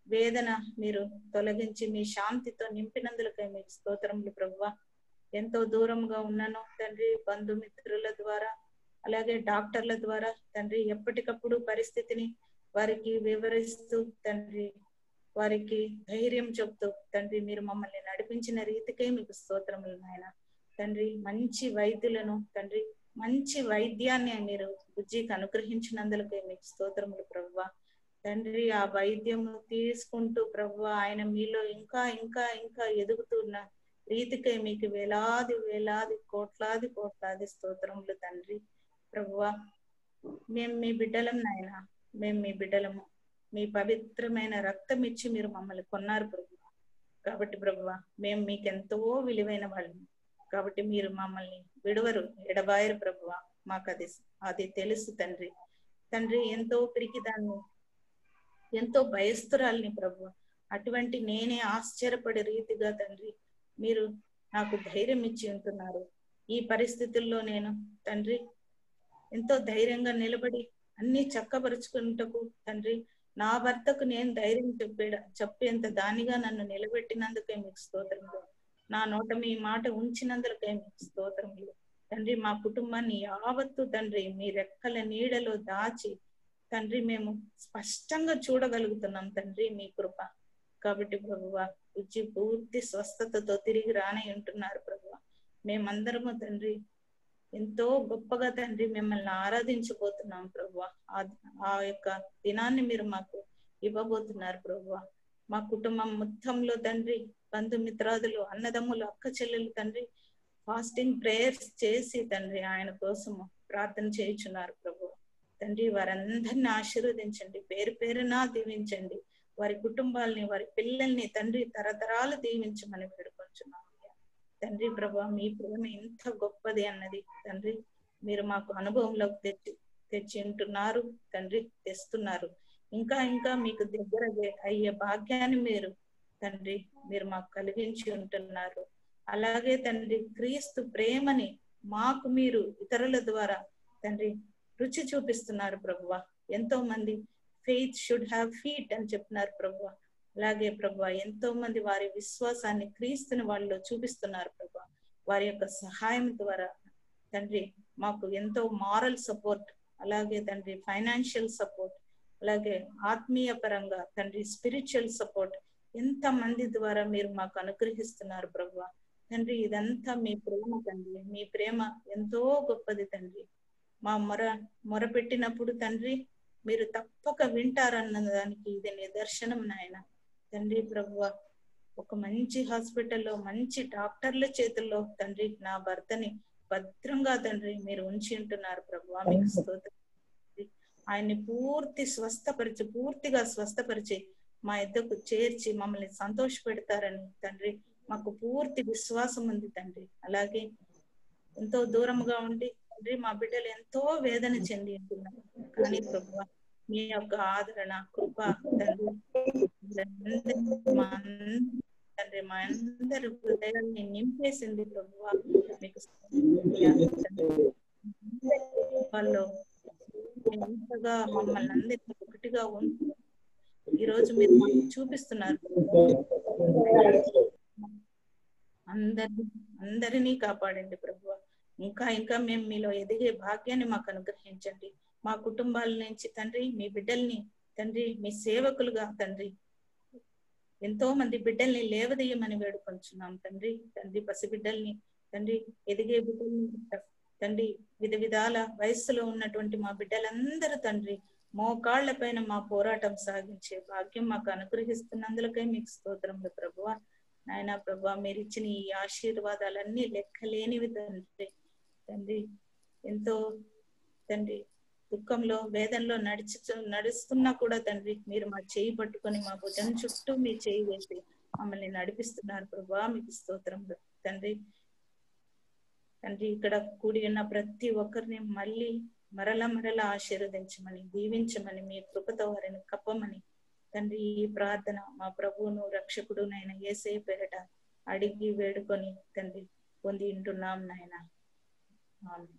వేదన మీరు తొలగించి మీ శాంతితో నింపినందులకై మీకు స్తోత్రములు ప్రభువా. ఎంతో దూరంగా ఉన్నాను తండ్రి, బంధుమిత్రుల ద్వారా అలాగే డాక్టర్ల ద్వారా తండ్రి ఎప్పటికప్పుడు పరిస్థితిని వారికి వివరిస్తూ తండ్రి వారికి ధైర్యం చెప్తూ తండ్రి మీరు మమ్మల్ని నడిపించిన రీతికై మీకు స్తోత్రములు నాయన. తండ్రి మంచి వైద్యులను తండ్రి మంచి వైద్యాన్ని మీరు బుజ్జికి అనుగ్రహించినందులకై మీకు స్తోత్రములు ప్రభువా. తండ్రి ఆ వైద్యము తీసుకుంటూ ప్రభువా ఆయన మీలో ఇంకా ఇంకా ఇంకా ఎదుగుతున్న రీతికై మీకు వేలాది వేలాది కోట్లాది స్తోత్రములు తండ్రి ప్రభువా. మేము మీ బిడ్డలం నాయన, మేము మీ బిడ్డలము. మీ పవిత్రమైన రక్తం ఇచ్చి మీరు మమ్మల్ని కొన్నారు ప్రభువా. కాబట్టి ప్రభువా మేము మీకెంతో విలువైన వాళ్ళము. కాబట్టి మీరు మమ్మల్ని విడువరు, ఎడబాయరు ప్రభువా. మాకు అది తెలుసు తండ్రి. తండ్రి ఎంతో పిరికిదాన్ని, ఎంతో భయస్తురాల్ని ప్రభు. అటువంటి నేనే ఆశ్చర్యపడే రీతిగా తండ్రి మీరు నాకు ధైర్యం ఇచ్చి ఉంటున్నారు. ఈ పరిస్థితుల్లో నేను తండ్రి ఎంతో ధైర్యంగా నిలబడి అన్ని చక్కపరుచుకుంటకు తండ్రి నా భర్తకు నేను ధైర్యం చెప్పేంత దానిగా నన్ను నిలబెట్టినందుకే మీకు స్తోత్రములు. నా నోట మీ మాట ఉంచినందుకే మీకు స్తోత్రములు తండ్రి. మా కుటుంబాన్ని యావత్తు తండ్రి మీ రెక్కల నీడలో దాచి తండ్రి మేము స్పష్టంగా చూడగలుగుతున్నాం తండ్రి మీ కృప. కాబట్టి ప్రభువా వచ్చి పూర్తి స్వస్థతతో తిరిగి రానే ఉంటున్నారు ప్రభువా. మేమందరము తండ్రి ఎంతో గొప్పగా తండ్రి మిమ్మల్ని ఆరాధించబోతున్నాం ప్రభువా. ఆ యొక్క దినాన్ని మీరు మాకు ఇవ్వబోతున్నారు ప్రభువా. మా కుటుంబం మొత్తంలో తండ్రి బంధుమిత్రాదులు, అన్నదమ్ములు, అక్క చెల్లెలు తండ్రి ఫాస్టింగ్ ప్రేయర్స్ చేసి తండ్రి ఆయన కోసము ప్రార్థన చేయుచున్నారు ప్రభు. తండ్రి వారందరిని ఆశీర్వదించండి, పేరు పేరునా దీవించండి. వారి కుటుంబాలని, వారి పిల్లల్ని తండ్రి తరతరాలు దీవించమని వేడుకొంచున్నాం తండ్రి. ప్రభా మీ ప్రేమ ఎంత గొప్పది అన్నది తండ్రి మీరు మాకు అనుభవంలోకి తెచ్చి ఉంటున్నారు తండ్రి, తెస్తున్నారు. ఇంకా ఇంకా మీకు దగ్గర అయ్యే భాగ్యాన్ని మీరు మాకు కలిగించి ఉంటున్నారు. అలాగే తండ్రి క్రీస్తు ప్రేమని మాకు మీరు ఇతరుల ద్వారా తండ్రి రుచి చూపిస్తున్నారు ప్రభువా. ఎంతో మంది ఫెయిత్ షుడ్ హ్యావ్ ఫీట్ అని చెప్పినారు ప్రభువా. అలాగే ప్రభువా ఎంతో మంది వారి విశ్వాసాన్ని క్రీస్తుని వాళ్ళు చూపిస్తున్నారు ప్రభువా. వారి యొక్క సహాయం ద్వారా తండ్రి మాకు ఎంతో మారల్ సపోర్ట్, అలాగే తండ్రి ఫైనాన్షియల్ సపోర్ట్, అలాగే ఆత్మీయ పరంగా తండ్రి స్పిరిచువల్ సపోర్ట్ ఎంత మంది ద్వారా మీరు మాకు అనుగ్రహిస్తున్నారు ప్రభువా. తండ్రి ఇదంతా మీ ప్రేమ తండ్రి, మీ ప్రేమ ఎంతో గొప్పది తండ్రి. మా మొర పెట్టినప్పుడు తండ్రి మీరు తప్పక వింటారన్న దానికి ఇది నిదర్శనం నాయన తండ్రి. ప్రభువా ఒక మంచి హాస్పిటల్లో మంచి డాక్టర్ల చేతుల్లో తండ్రి నా భర్తని భద్రంగా తండ్రి మీరు ఉంచి ఉంటున్నారు ప్రభువా. మీకు స్తోత్రం. ఆయన్ని పూర్తిగా స్వస్థపరిచి మా ఇద్దరికి చేర్చి మమ్మల్ని సంతోష పెడతారని తండ్రి మాకు పూర్తి విశ్వాసం ఉంది తండ్రి. అలాగే ఎంతో దూరంగా ఉండి తండ్రి మా బిడ్డలు ఎంతో వేదన చెంది ఉంటున్నారు. కానీ ప్రభువా మీ యొక్క ఆదరణ, కృప తండ్రి తండ్రి మా అందరి హృదయాన్ని నింపేసింది ప్రభువా. మీకు వాళ్ళు ఎంతగా మమ్మల్ని అందరినీ ఒకటిగా ఉంటూ ఈరోజు మీరు మాకు చూపిస్తున్నారు. అందరినీ కాపాడండి ప్రభువా. ఇంకా ఇంకా మేము మీలో ఎదిగే భాగ్యాన్ని మాకు అనుగ్రహించండి. మా కుటుంబాల నుంచి తండ్రి మీ బిడ్డల్ని తండ్రి మీ సేవకులుగా తండ్రి ఎంతో మంది బిడ్డల్ని లేవదీయమని వేడుకొంచున్నాం తండ్రి. తండ్రి పసిబిడ్డల్ని తండ్రి ఎదిగే బిడ్డల్ని తండ్రి విధాల వయస్సులో ఉన్నటువంటి మా బిడ్డలందరూ తండ్రి మోకాళ్ల పైన మా పోరాటం సాగించే భాగ్యం మాకు అనుగ్రహిస్తున్నందులకై మీకు స్తోత్రములు ప్రభువా. నాయన ప్రభువా మీరు ఇచ్చిన ఈ ఆశీర్వాదాలన్నీ లెక్కలేనివి తండ్రి. తండ్రి ఎంతో తండ్రి దుఃఖంలో వేదనలో నడుస్తున్నా కూడా తండ్రి మీరు మా చేయి పట్టుకొని మా భుజం చుట్టూ మీ చేయి వేసి మమ్మల్ని నడిపిస్తున్నారు ప్రభువా. మీకు స్తోత్రములు తండ్రి. తండ్రి ఇక్కడ కూడి ఉన్న ప్రతి ఒక్కరిని మళ్ళీ మరలా ఆశీర్వదించమని, దీవించమని, మీ కృపతో వారిని కప్పమని తండ్రి ఈ ప్రార్థన మా ప్రభువును రక్షకుడు నాయన యేసయ్య పేరట అడిగి వేడుకొని తండ్రి పొంది ఉంటున్నాం నాయన. ఆమేన్.